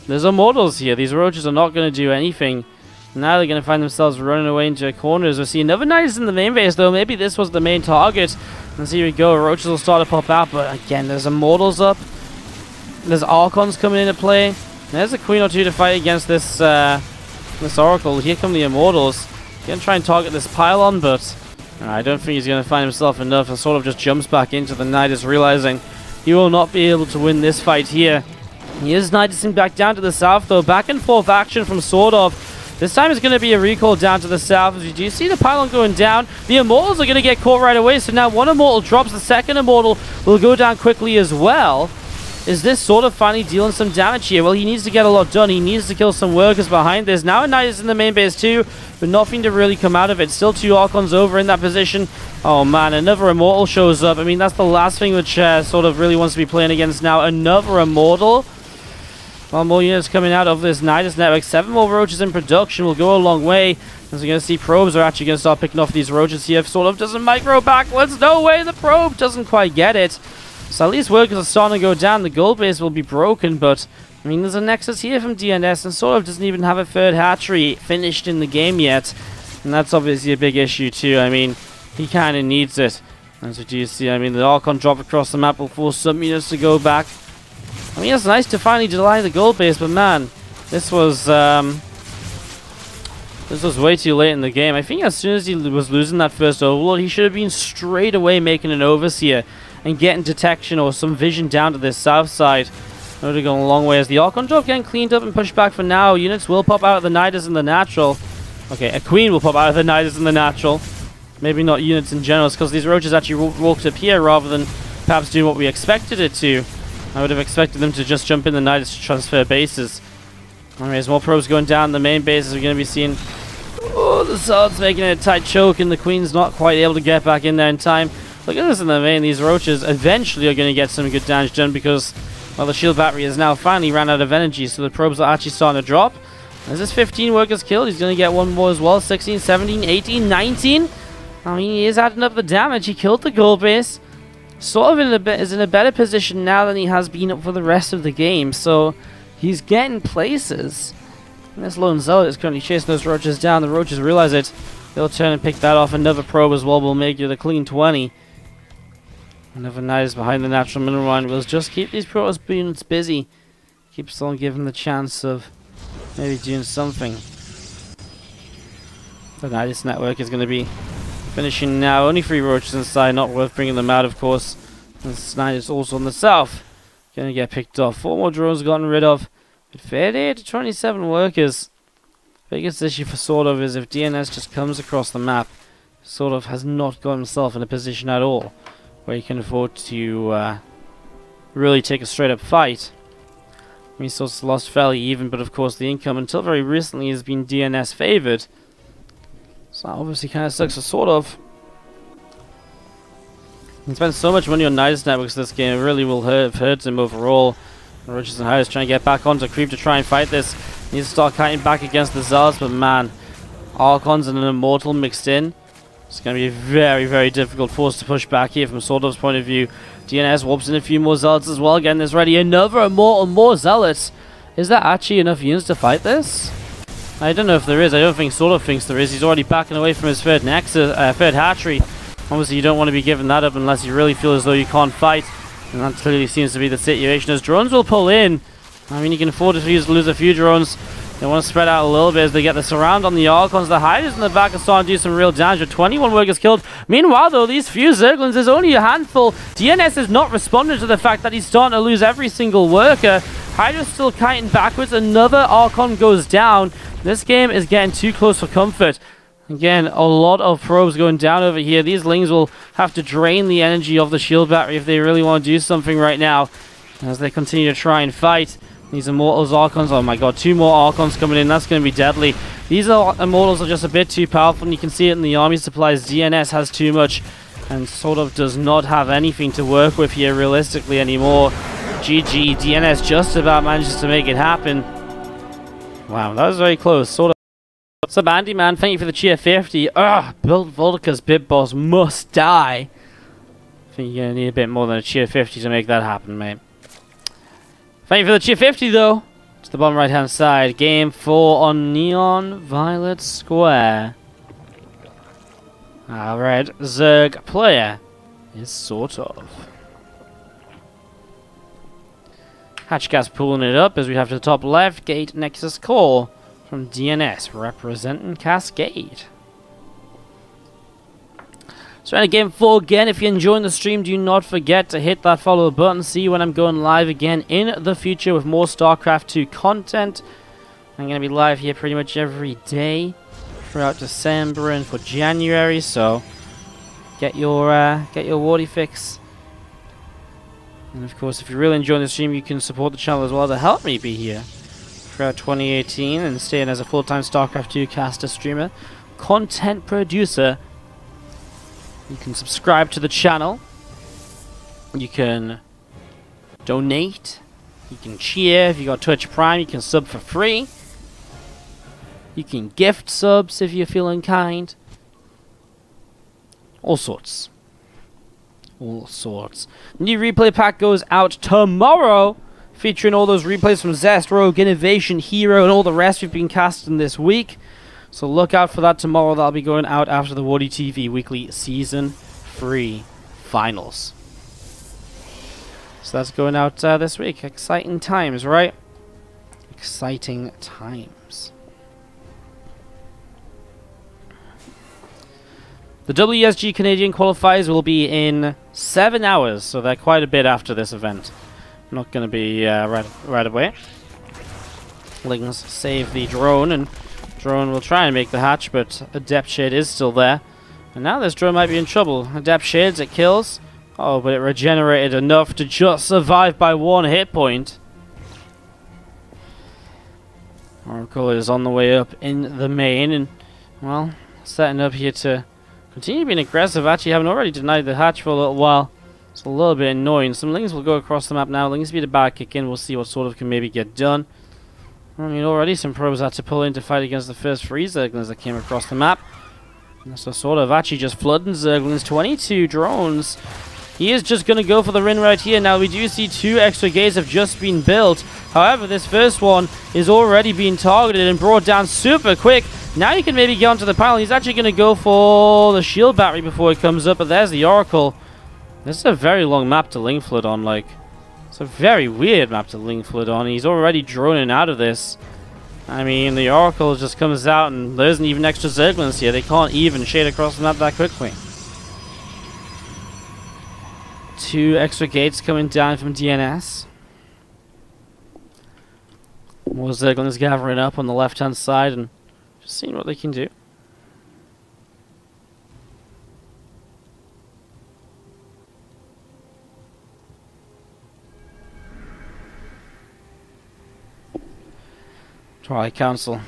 There's Immortals here. These roaches are not going to do anything. Now they're going to find themselves running away into corners. We see another Nidus in the main base, though. Maybe this was the main target. And here we go. Roaches will start to pop out, but again, there's Immortals up. There's Archons coming into play. There's a Queen or two to fight against this this Oracle. Here come the Immortals. He's going to try and target this pylon, but I don't think he's going to find himself enough, and sort of just jumps back into the Nidus, realizing he will not be able to win this fight here. He is Nidusing back down to the south, though. Back and forth action from SortOf. This time it's going to be a recall down to the south. As you do see the pylon going down, the Immortals are going to get caught right away, so now one Immortal drops. The second Immortal will go down quickly as well. Is this SortOf finally dealing some damage here? Well, he needs to get a lot done. He needs to kill some workers behind this. Now a Nidus in the main base too, but nothing to really come out of it. Still two Archons over in that position. Oh man, another Immortal shows up. I mean, that's the last thing which SortOf really wants to be playing against now. Another Immortal. Well, more units coming out of this Nidus network. 7 more roaches in production will go a long way. As we're going to see, probes are actually going to start picking off these roaches here. If SortOf doesn't micro backwards, no way, the probe doesn't quite get it. So at least workers are starting to go down. The gold base will be broken, but I mean, there's a nexus here from DnS, and SortOf doesn't even have a third hatchery finished in the game yet. And that's obviously a big issue too. I mean, he kind of needs it. As we do see, I mean, the Archon drop across the map will force some units to go back. I mean, it's nice to finally delay the gold base, but man, this was way too late in the game. I think as soon as he was losing that first Overlord, he should have been straight away making an Overseer and getting detection or some vision down to this south side. That would have gone a long way. As the Archon drop getting cleaned up and pushed back for now, units will pop out of the Nidus and the natural. Okay, a Queen will pop out of the Nidus and the natural. Maybe not units in general, because these roaches actually walked up here rather than perhaps doing what we expected it to. I would have expected them to just jump in the Nidus to transfer bases. Anyways, more probes going down the main bases. We're going to be seeing... Oh, the Sword's making it a tight choke, and the Queen's not quite able to get back in there in time. Look at this in the main. These roaches eventually are going to get some good damage done because, well, the shield battery has now finally ran out of energy, so the probes are actually starting to drop. As this 15 workers killed, he's going to get one more as well. 16, 17, 18, 19. I mean, he is adding up the damage. He killed the gold base. SortOf is in a better position now than he has been for the rest of the game, so he's getting places. And this lone zealot is currently chasing those roaches down. The roaches realize it. They'll turn and pick that off. Another probe as well will make it a clean 20. Another Nidus behind the natural mineral mine. We'll just keep these Protoss units busy. Keeps on giving the chance of maybe doing something. The Nidus network is going to be finishing now. Only 3 roaches inside. Not worth bringing them out, of course. This Nidus also on the south. Going to get picked off. 4 more drones gotten rid of. But 38 to 27 workers. Biggest issue for SortOf is if DnS just comes across the map, SortOf has not got himself in a position at all where he can afford to really take a straight up fight. I mean, SortOf's lost fairly even, but of course the income until very recently has been DnS favored. So that obviously kind of sucks for SortOf. He spent so much money on Nidus networks this game, it really will hurt him overall. Roaches and Hydes trying to get back onto Creep to try and fight this. Needs to start kiting back against the Zealots, but man, Archons and an Immortal mixed in. It's going to be a very, very difficult force to push back here from SortOf's point of view. DnS warps in a few more Zealots as well. Getting this ready. Another Immortal, more Zealots. Is that actually enough units to fight this? I don't know if there is. I don't think SortOf thinks there is. He's already backing away from his third hatchery. Obviously, you don't want to be giving that up unless you really feel as though you can't fight. And that clearly seems to be the situation, as drones will pull in. I mean, you can afford to lose a few drones. They want to spread out a little bit as they get the surround on the Archons. The Hiders in the back are starting to do some real damage, with 21 workers killed. Meanwhile, though, these few Zerglings, there's only a handful. DnS is not responding to the fact that he's starting to lose every single worker. Hydra's still kiting backwards. Another Archon goes down. This game is getting too close for comfort. Again, a lot of probes going down over here. These Lings will have to drain the energy of the shield battery if they really want to do something right now, as they continue to try and fight. These Immortals, Archons, oh my god, 2 more Archons coming in, that's going to be deadly. These Immortals are just a bit too powerful, and you can see it in the army supplies. DnS has too much, and SortOf does not have anything to work with here realistically anymore. GG, DnS just about manages to make it happen. Wow, that was very close. SortOf. What's up, Andy, man? Thank you for the cheer 50. Ugh, Build Voldica's Bit Boss must die. I think you're going to need a bit more than a cheer 50 to make that happen, mate. Thank you for the cheer 50, though. To the bottom right-hand side. Game 4 on Neon Violet Square. Our red Zerg player is SortOf. Hatchgas pulling it up as we have to the top left. Gate Nexus Core from DnS representing Cascade. So in Game 4 again, if you're enjoying the stream, do not forget to hit that follow button. See you when I'm going live again in the future with more StarCraft 2 content. I'm going to be live here pretty much every day throughout December and for January, so get your Wardy fix. And of course, if you're really enjoying the stream, you can support the channel as well to help me be here throughout 2018 and staying as a full-time StarCraft 2 caster, streamer, content producer. You can subscribe to the channel, you can donate, you can cheer. If you got Twitch Prime, you can sub for free. You can gift subs if you're feeling kind. All sorts. All sorts. New replay pack goes out tomorrow, featuring all those replays from Zest, Rogue, Innovation, Hero, and all the rest we've been casting this week. So look out for that tomorrow. That'll be going out after the WardiTV weekly Season 3 finals. So that's going out this week. Exciting times, right? Exciting times. The WSG Canadian qualifiers will be in 7 hours, so they're quite a bit after this event. Not going to be right away. Lings save the drone, and drone will try and make the hatch, but Adept Shade is still there. And now this drone might be in trouble. Adept Shades, it kills. Oh, but it regenerated enough to just survive by 1 hit point. Oracle is on the way up in the main, and, well, setting up here to continue being aggressive. Actually, haven't already denied the hatch for a little while. It's a little bit annoying. Some Lings will go across the map now. Lings be the back kick in. We'll see what SortOf can maybe get done. I mean, already some probes had to pull in to fight against the first 3 Zerglings that came across the map. And so SortOf actually just flooding Zerglings. 22 drones. He is just going to go for the Rin right here. Now, we do see 2 extra gates have just been built. However, this first one is already being targeted and brought down super quick. Now you can maybe get onto the panel. He's actually going to go for the shield battery before it comes up. But there's the Oracle. This is a very long map to Ling Flood on, like. It's a very weird map to Ling Flood on. He's already droning out of this. I mean, the Oracle just comes out and there isn't even extra Zerglings here. They can't even shade across the map that quickly. 2 extra gates coming down from DnS. More Zerglings gathering up on the left-hand side and just seeing what they can do. Twilight Council.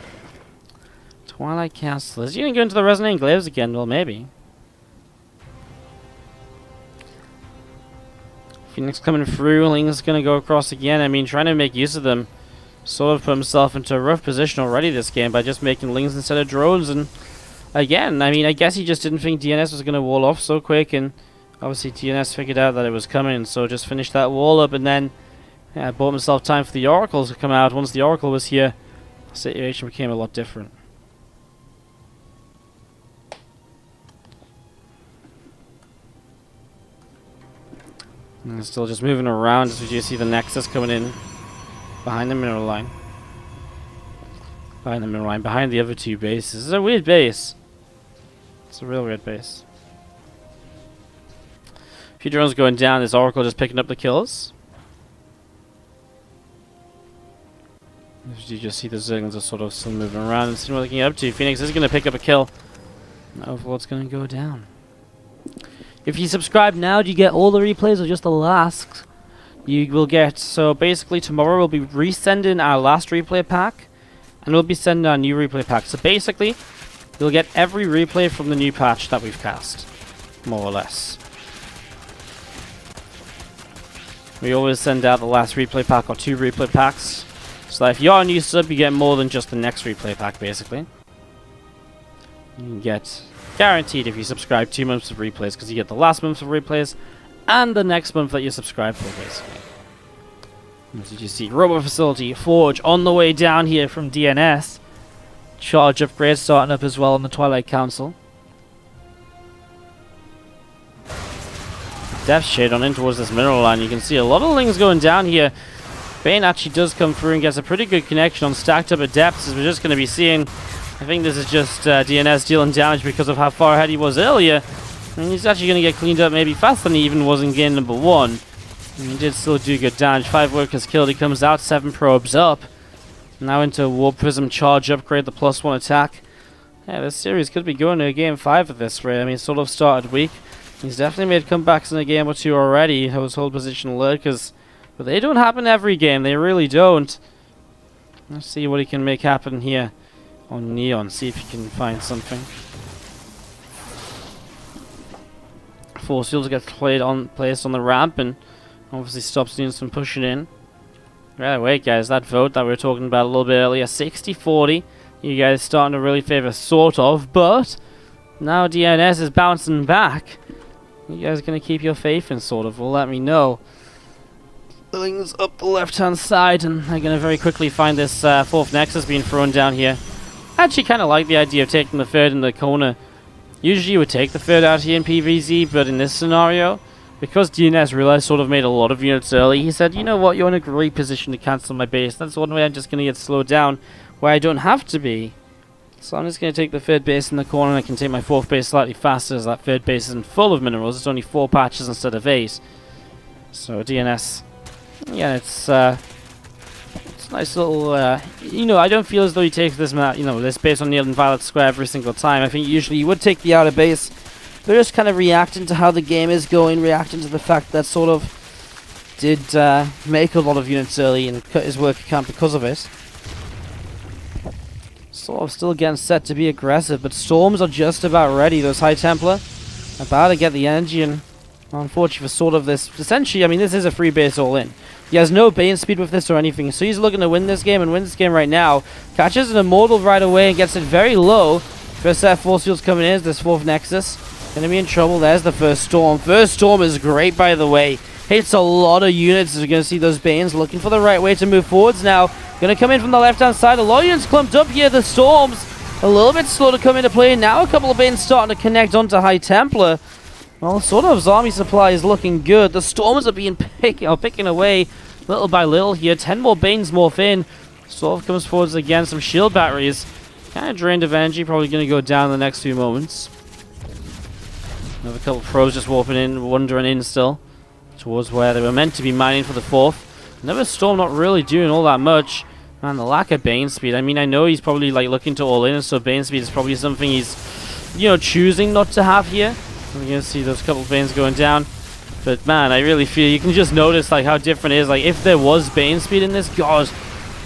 Twilight Council. Is he going to go into the Resonating Glaives again? Well, maybe. Phoenix coming through. Ling's going to go across again. I mean, trying to make use of them. Sort of put himself into a rough position already this game by just making Lings instead of drones. And again, I mean, I guess he just didn't think DNS was going to wall off so quick, and obviously DNS figured out that it was coming, so just finished that wall up, and then bought himself time for the Oracles to come out. Once the Oracle was here, the situation became a lot different. And still just moving around as you see the Nexus coming in behind the mineral line. Behind the other two bases. This is a weird base. It's a real weird base. A few drones going down. This Oracle just picking up the kills. As you just see the Zerglings are sort of still moving around and seeing what they can get up to. Phoenix is going to pick up a kill. Overlord's going to go down. If you subscribe now, do you get all the replays or just the last? You will get, so basically tomorrow we'll be resending our last replay pack, and we'll be sending our new replay pack. So basically, you'll get every replay from the new patch that we've cast, more or less. We always send out the last replay pack or 2 replay packs, so that if you're a new sub, you get more than just the next replay pack, basically. You can get, guaranteed if you subscribe, 2 months of replays, because you get the last month of replays, and the next month that you subscribe for, basically. As you see, Robo Facility, Forge, on the way down here from DNS. Charge upgrade starting up as well on the Twilight Council. Death Shade on in towards this mineral line. You can see a lot of things going down here. Bane actually does come through and gets a pretty good connection on stacked up at depths, as we're just going to be seeing. I think this is just DNS dealing damage because of how far ahead he was earlier. And he's actually going to get cleaned up maybe faster than he even was in game number 1. And he did still do good damage. 5 workers killed. He comes out, 7 probes up. Now into Warp Prism charge upgrade, the +1 attack. Yeah, this series could be going to a game 5 at this rate. I mean, sort of started weak. He's definitely made comebacks in a game or 2 already. Those hold position lurkers. But they don't happen every game. They really don't. Let's see what he can make happen here on Neon. See if he can find something. Force Fields gets placed on the ramp and obviously stops Neon from pushing in. Right, wait guys, that vote that we were talking about a little bit earlier, 60-40. You guys starting to really favor SortOf, but now DNS is bouncing back. You guys gonna keep your faith in SortOf? Well, let me know. Things up the left-hand side, and they're gonna very quickly find this 4th Nexus being thrown down here. I actually kind of like the idea of taking the 3rd in the corner. Usually you would take the 3rd out here in PvZ, but in this scenario, because DNS realized SortOf made a lot of units early, he said, you know what, you're in a great position to cancel my base. That's one way I'm just going to get slowed down, where I don't have to be. So I'm just going to take the 3rd base in the corner, and I can take my 4th base slightly faster, as that 3rd base isn't full of minerals. It's only 4 patches instead of 8. So DNS, yeah, it's a nice little, you know, I don't feel as though he takes this map, you know, this base on Neon and Violet Square every single time. I think usually you would take the outer base. They're just kind of reacting to how the game is going, reacting to the fact that SortOf did make a lot of units early and cut his work account because of it. SortOf still getting set to be aggressive, but Storms are just about ready. Those High Templar about to get the energy, and unfortunately for SortOf, this essentially, I mean, this is a free base all in. He has no Bane speed with this or anything, so he's looking to win this game and win this game right now. Catches an Immortal right away and gets it very low. First set of Force Fields coming in is this 4th Nexus. Gonna be in trouble. There's the first Storm. First Storm is great, by the way. Hits a lot of units. You're gonna see those Banes looking for the right way to move forwards now. Gonna come in from the left-hand side. A lot of units clumped up here. The Storms a little bit slow to come into play. Now a couple of Banes starting to connect onto High Templar. Well, SortOf's army supply is looking good. The Storms are being picking away little by little here. 10 more Banes morph in. SortOf comes forwards again. Some shield batteries. Kind of drained of energy. Probably gonna go down in the next few moments. Another couple of pros just warping in, wandering in still towards where they were meant to be mining for the 4th. Another Storm not really doing all that much. Man, the lack of Bane speed. I mean, I know he's probably like looking to all in, so Bane speed is probably something he's, you know, choosing not to have here. We're gonna see those couple of Banes going down. But man, I really feel you can just notice like how different it is. Like if there was Bane speed in this, God,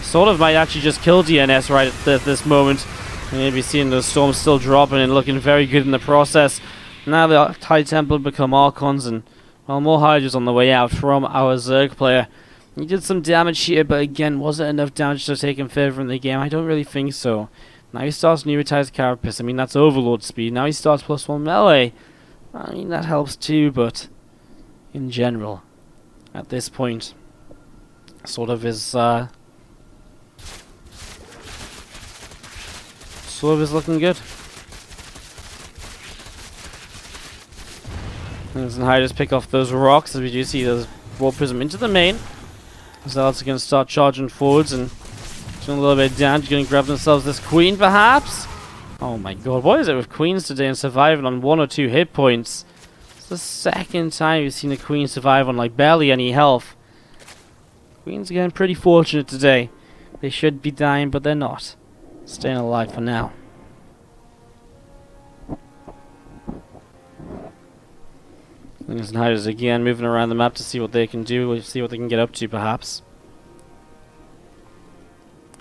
SortOf might actually just kill DNS right at this moment. And you'll be seeing those Storms still dropping and looking very good in the process. Now the High Templar become Archons, and well, more Hydras on the way out from our Zerg player. He did some damage here, but again, was it enough damage to take him further in the game? I don't really think so. Now he starts Neurotize Carapace. I mean, that's Overlord speed. Now he starts +1 melee. I mean, that helps too, but in general, at this point, SortOf is looking good. And Hydras pick off those rocks, as we do see those Warp Prism into the main. Zealots are going to start charging forwards and doing a little bit of damage, going to grab themselves this Queen perhaps. Oh my god, what is it with Queens today and surviving on 1 or 2 hit points? It's the second time we've seen a Queen survive on like barely any health. Queens are getting pretty fortunate today. They should be dying, but they're not. Staying alive for now. Lings and Hiders again moving around the map to see what they can do, see what they can get up to perhaps.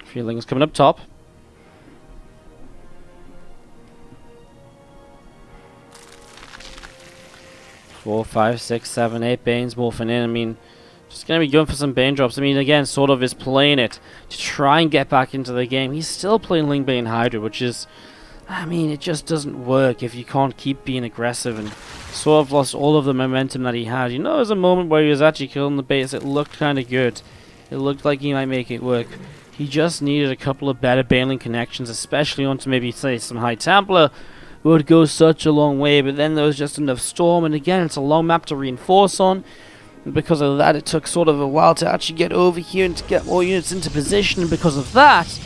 A few Lings coming up top. Four, 5, 6, 7, 8 Banes morphing in. I mean, just going to be going for some Bane drops. I mean, again, SortOf is playing it to try and get back into the game. He's still playing Ling Bane Hydra, which is, I mean, it just doesn't work if you can't keep being aggressive, and SortOf lost all of the momentum that he had. You know, there was a moment where he was actually killing the base. It looked kind of good. It looked like he might make it work. He just needed a couple of better Baneling connections, especially onto maybe, say, some High Templar, would go such a long way, but then there was just enough Storm, and again, it's a long map to reinforce on. And because of that, it took SortOf a while to actually get over here and to get more units into position, and because of that,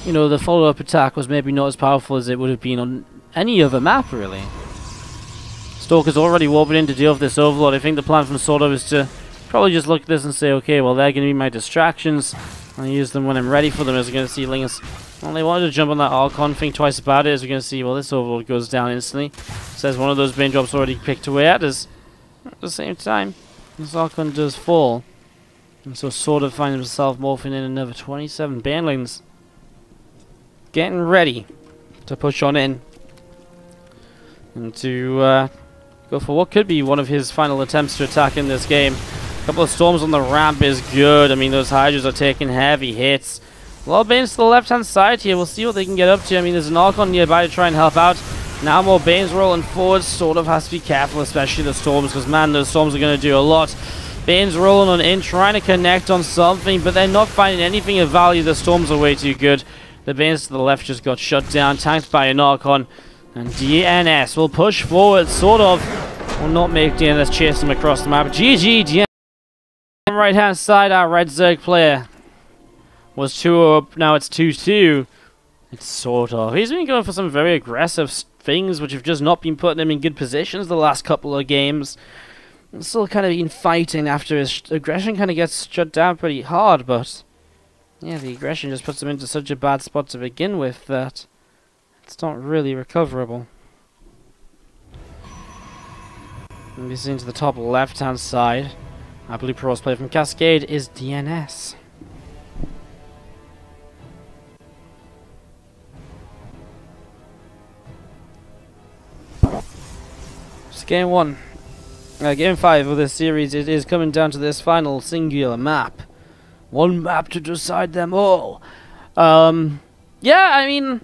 you know, the follow-up attack was maybe not as powerful as it would have been on any other map, really. Stalker's already warping in to deal with this Overlord. I think the plan from SortOf is to probably just look at this and say, okay, well, they're going to be my distractions. I'll use them when I'm ready for them, as we're going to see Lings. Well, they wanted to jump on that Archon, think twice about it, as we're going to see, well, this Overlord goes down instantly. Says one of those Bane drops already picked away at us. At the same time, this Archon does fall. And so SortOf finds himself morphing in another 27 Banelings. Getting ready to push on in. And to go for what could be one of his final attempts to attack in this game. A couple of Storms on the ramp is good. I mean, those Hydras are taking heavy hits. A lot of Banes to the left-hand side here. We'll see what they can get up to. I mean, there's an Archon nearby to try and help out. Now more Banes rolling forward. SortOf has to be careful, especially the Storms, because, man, those Storms are going to do a lot. Banes rolling on in, trying to connect on something, but they're not finding anything of value. The Storms are way too good. The Banes to the left just got shut down, tanked by an Archon. And DnS will push forward. SortOf will not make DnS chase them across the map. GG, DnS. On the right-hand side, our Red Zerg player was 2 up, now it's 2-2. It's SortOf. He's been going for some very aggressive things, which have just not been putting him in good positions the last couple of games. He's still kind of been fighting after his aggression kind of gets shut down pretty hard, but yeah, the aggression just puts him into such a bad spot to begin with that it's not really recoverable. And we see into the top left-hand side. Our Blue Pros player from Cascade is DnS. It's game 1. Game 5 of this series. It is coming down to this final singular map. One map to decide them all. Yeah, I mean,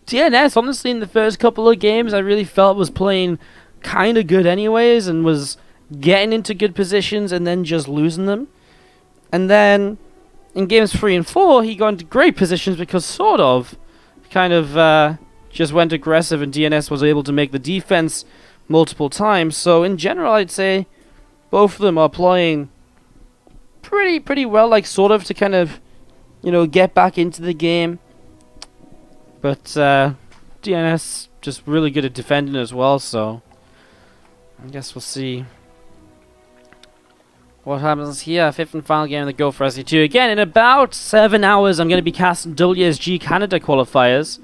DnS, honestly, in the first couple of games, I really felt was playing kind of good anyways, and was getting into good positions and then just losing them. And then in games 3 and 4, he got into great positions because SortOf kind of just went aggressive, and DnS was able to make the defense multiple times. So in general, I'd say both of them are playing pretty well, like SortOf to kind of, you know, get back into the game. But DnS just really good at defending as well, so I guess we'll see what happens here. 5th and final game of the GO4SC2. Again, in about 7 hours, I'm going to be casting WSG Canada qualifiers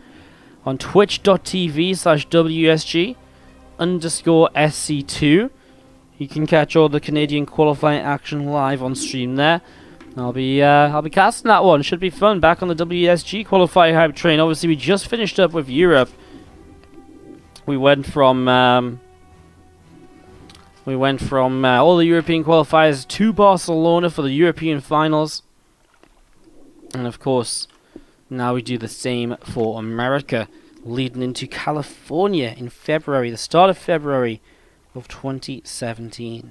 on twitch.tv/WSG_SC2. You can catch all the Canadian qualifying action live on stream there. I'll be casting that one. Should be fun. Back on the WSG qualifier hype train. Obviously, we just finished up with Europe. We went from all the European qualifiers to Barcelona for the European finals, and of course, Now we do the same for America, leading into California in February, the start of February of 2017.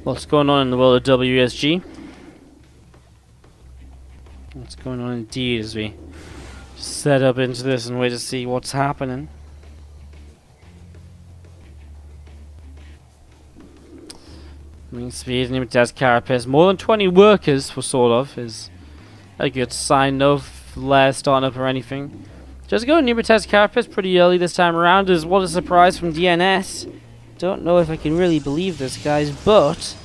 What's going on in the world of WSG? What's going on indeed as we set up into this and wait to see what's happening. Wing speed, Nimitaz Carapace. More than 20 workers for SortOf is a good sign. No flare starting up or anything. Just go Nimitaz Carapace pretty early this time around. Is what a surprise from DnS. Don't know if I can really believe this, guys, but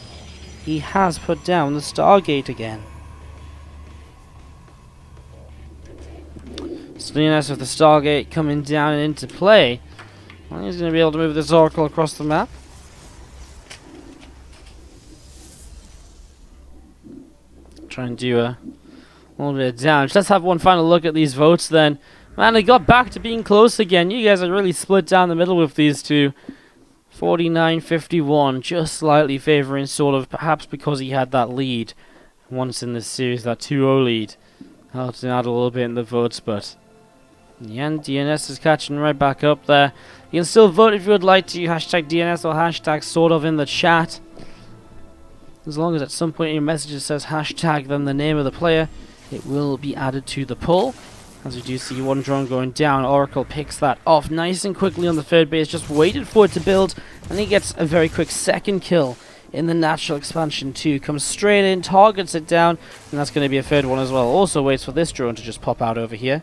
he has put down the Stargate again. So DnS with the Stargate coming down and into play. Well, he's going to be able to move this Oracle across the map. Try and do a little bit of damage. Let's have one final look at these votes then. Man, they got back to being close again. You guys are really split down the middle with these two. 49-51, just slightly favouring SortOf, perhaps because he had that lead once in this series, that 2-0 lead. Helped him out a little bit in the votes, but in the end, DnS is catching right back up there. You can still vote if you would like to. Hashtag DnS or hashtag SortOf in the chat. As long as at some point in your message it says hashtag, then the name of the player, it will be added to the poll. As we do see one drone going down, Oracle picks that off nice and quickly on the third base, just waited for it to build, and he gets a very quick second kill in the natural expansion too. Comes straight in, targets it down, and that's going to be a third one as well. Also waits for this drone to just pop out over here.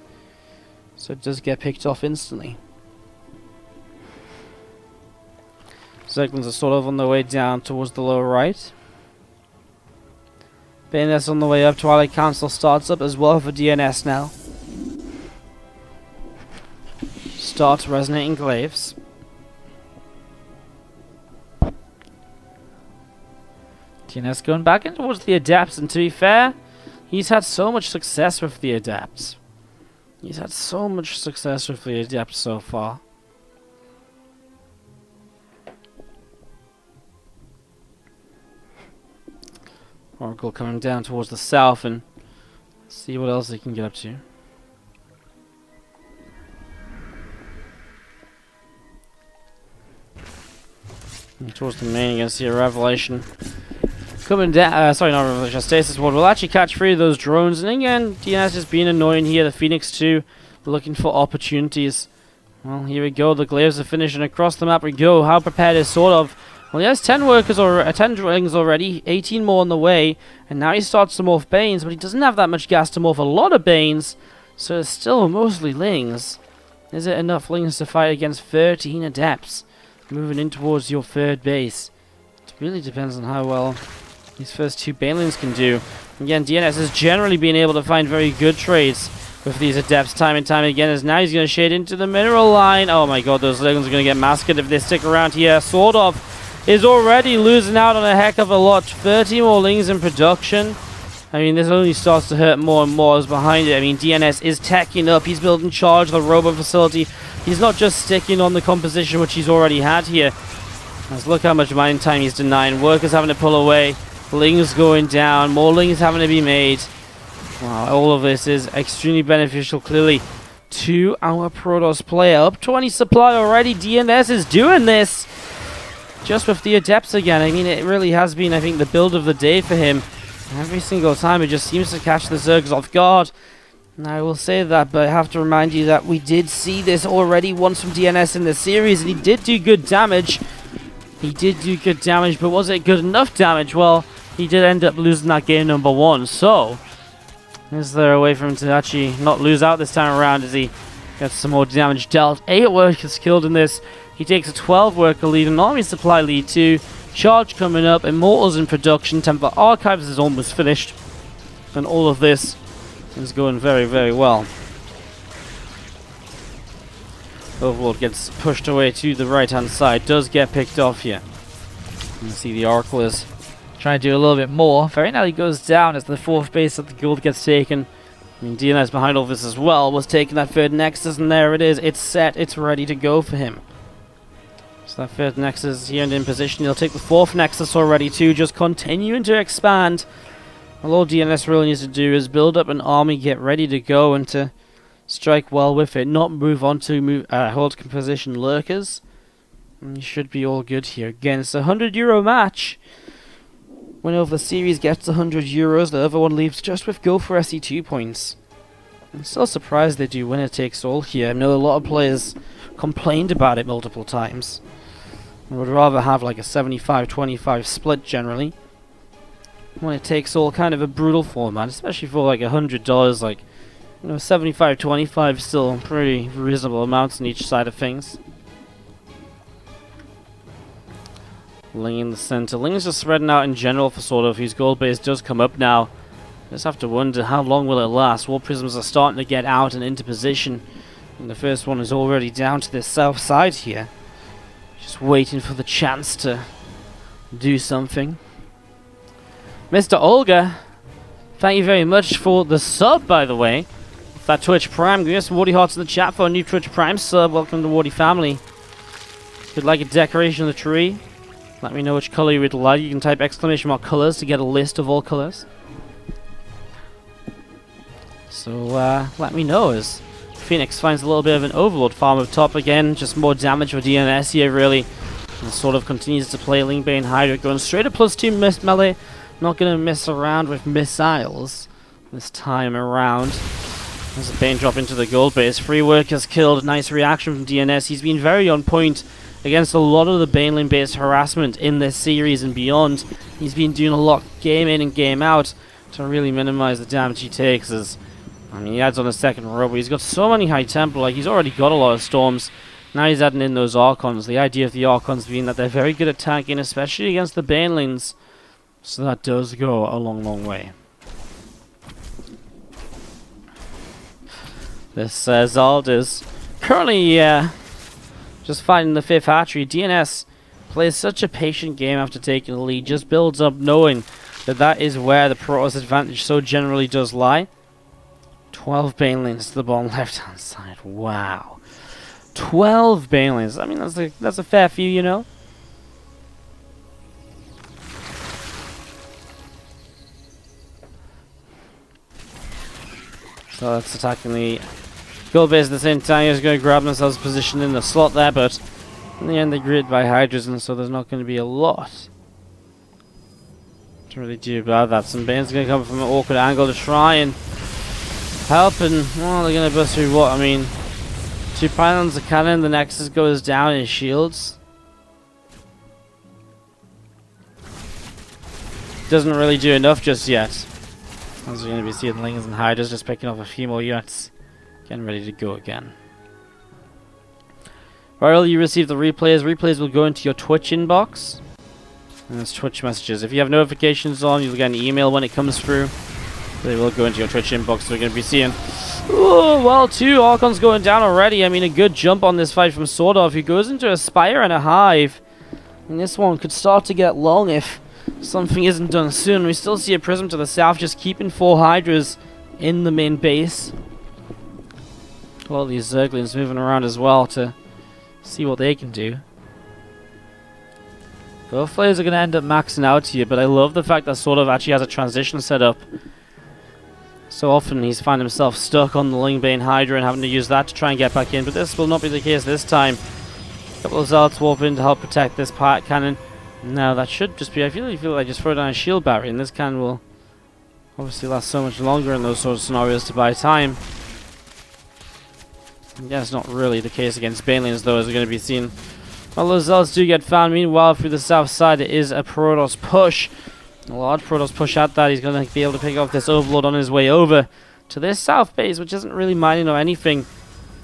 So it does get picked off instantly. Segments are sort of on the way down towards the lower right. DnS on the way up. Twilight Council starts up as well for DnS now. Starts resonating glaives. DnS going back in towards the adepts, and to be fair, he's had so much success with the adepts. He's had so much success with the adepts so far. Oracle coming down towards the south and see what else he can get up to. And towards the main, you're going to see a Revelation coming down. Sorry, not Revelation, Stasis Ward. We'll actually catch 3 of those drones. And again, DnS is being annoying here. The Phoenix 2 looking for opportunities. Well, here we go. The glaives are finishing across the map. We go. How prepared is SortOf? Well, he has 10 workers or 10 drillings already, 18 more on the way, and now he starts to morph Banes, but he doesn't have that much gas to morph a lot of Banes, so it's still mostly Lings. Is it enough Lings to fight against 13 Adepts moving in towards your third base? It really depends on how well these first 2 Banelings can do. Again, DnS has generally been able to find very good trades with these Adepts time and time again, as now he's going to shade into the mineral line. Oh my god, those Lings are going to get massacred if they stick around here. SortOf is already losing out on a heck of a lot. 30 more Lings in production. I mean, this only starts to hurt more and more as behind it. I mean, DnS is teching up. He's building charge of the robo facility. He's not just sticking on the composition which he's already had here. Let's look how much mining time he's denying. Workers having to pull away. Lings going down. More Lings having to be made. Wow, all of this is extremely beneficial, clearly, to our Protoss player. Up 20 supply already. DnS is doing this just with the Adepts again. I mean, it really has been, I think, the build of the day for him. Every single time it just seems to catch the Zergs off guard. And I will say that, but I have to remind you that we did see this already once from DnS in the series, and he did do good damage. He did do good damage, but was it good enough damage? Well, he did end up losing that game number 1. So, is there a way for him to actually not lose out this time around as he gets some more damage dealt? 8 workers killed in this. He takes a 12 worker lead, an army supply lead too. Charge coming up, Immortals in production, Templar Archives is almost finished. And all of this is going very, very well. Overlord gets pushed away to the right hand side, does get picked off here. You can see the Oracle is trying to do a little bit more. Very nearly goes down as the 4th base of the guild gets taken. I mean, DnS behind all this as well was taking that 3rd Nexus, and there it is. It's set, it's ready to go for him. So that third Nexus here and in position. He'll take the fourth Nexus already too, just continuing to expand. All DNS really needs to do is build up an army, get ready to go, and to strike well with it. Not move on to hold position lurkers. And you should be all good here. Again, it's a €100 match. Whenever the series gets €100, the other one leaves just with GO4SC2 points. I'm still surprised they do winner takes all here. I know a lot of players complained about it multiple times. I would rather have like a 75-25 split generally. Winner takes all, kind of a brutal format, especially for like $100. Like, you know, 75-25 still pretty reasonable amounts on each side of things. Ling in the center. Ling is just spreading out in general for SortOf, whose gold base does come up now. Just have to wonder how long will it last. War prisms are starting to get out and into position. And the first one is already down to the south side here. Just waiting for the chance to do something. Mr. Olga, thank you very much for the sub, by the way. That Twitch Prime. Give us some Wardy hearts in the chat for a new Twitch Prime sub. Welcome to the Wardy family. If you'd like a decoration of the tree, let me know which color you would like. You can type ! colors to get a list of all colors. So let me know as Phoenix finds a little bit of an overload farm up top again. Just more damage for DnS here, really. And SortOf continues to play Lingbane Hydra, going straight to +2 miss melee. Not going to mess around with missiles this time around. There's a Bane drop into the gold base. Free workers killed. Nice reaction from DnS. He's been very on point against a lot of the Baneling based harassment in this series and beyond. He's been doing a lot game in and game out to really minimize the damage he takes. As I mean, he adds on a second row, but he's got so many high tempo. Like, he's already got a lot of storms. Now he's adding in those Archons. The idea of the Archons being that they're very good at tanking, especially against the Banelings. So that does go a long, long way. This Zald is currently just fighting the 5th hatchery. DnS plays such a patient game after taking the lead. Just builds up knowing that that is where the Protoss advantage so generally does lie. 12 Banelings to the bottom left-hand side. Wow. 12 Banelings. I mean, that's a fair few, you know. So that's attacking the gold base at the same time. He's going to grab themselves position in the slot there, but in the end they grid by Hydras, and so there's not going to be a lot to really do about that. Some Bane's going to come from an awkward angle to try and help, and well, they're going to bust through what? I mean, 2 pylons, a cannon, the Nexus goes down in shields. Doesn't really do enough just yet. As we're going to be seeing Lings and Hydras just picking up a few more units. Getting ready to go again. While you receive the replays, replays will go into your Twitch inbox. And there's Twitch messages. If you have notifications on, you'll get an email when it comes through. They will go into your Twitch inbox, so we're going to be seeing... Oh, well, 2 Archons going down already. I mean, a good jump on this fight from SortOf, who goes into a Spire and a Hive. And this one could start to get long if something isn't done soon. We still see a Prism to the south, just keeping 4 Hydras in the main base. Well, these Zerglings moving around as well to see what they can do. Both players are going to end up maxing out here, but I love the fact that SortOf actually has a transition set up. So often he's found himself stuck on the Lingbane Hydra and having to use that to try and get back in, but this will not be the case this time. A couple of Zealots warp in to help protect this part cannon. Now that should just be, I feel like I just throw down a shield barrier, and this cannon will obviously last so much longer in those sort of scenarios to buy time. Yeah, it's not really the case against Banelings though, as we're going to be seeing. Well, those Zealots do get found. Meanwhile, through the south side, it is a Protoss push. A large Protoss push at that. He's going to be able to pick off this Overlord on his way over to this south base, which isn't really mining or anything.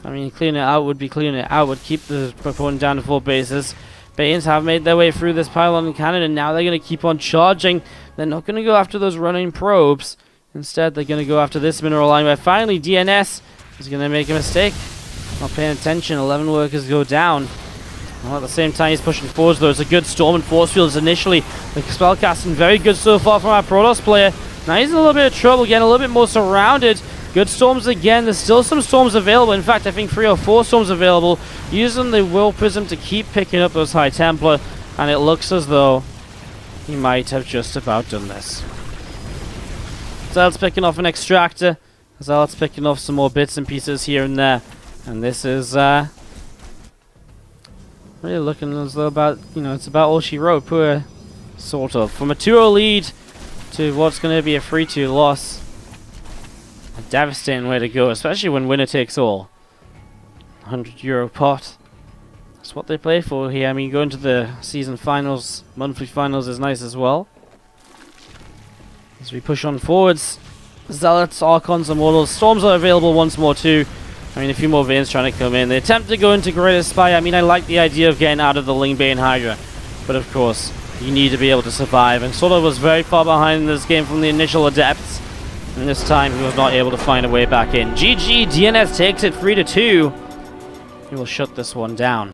I mean, clearing it out would be clearing it out, would keep the opponent down to 4 bases. Banes have made their way through this pylon and cannon, and now they're going to keep on charging. They're not going to go after those running probes. Instead, they're going to go after this mineral line, where finally DnS is going to make a mistake. Not paying attention. 11 workers go down. Well, at the same time, he's pushing forwards, though. It's a good storm and force fields initially. The spellcasting very good so far from our Protoss player. Now he's in a little bit of trouble, getting a little bit more surrounded. Good storms again. There's still some storms available. In fact, I think 3 or 4 storms available. Using the Will Prism to keep picking up those High Templar. And it looks as though he might have just about done this. Zealot's picking off an Extractor. Zealot's picking off some more bits and pieces here and there. And this is really looking as though about, it's about all she wrote. Poor SortOf. From a 2-0 lead to what's going to be a 3-2 loss. A devastating way to go, especially when winner takes all. €100 pot. That's what they play for here. I mean, going to the season finals, monthly finals is nice as well. As we push on forwards, Zealots, Archons, Immortals, Storms are available once more too. I mean, a few more Veins trying to come in. They attempt to go into Greatest Spy. I mean, I like the idea of getting out of the Lingbane Hydra. But of course, you need to be able to survive. And SortOf was very far behind in this game from the initial Adepts. And this time, he was not able to find a way back in. GG, DnS takes it 3-2. He will shut this one down.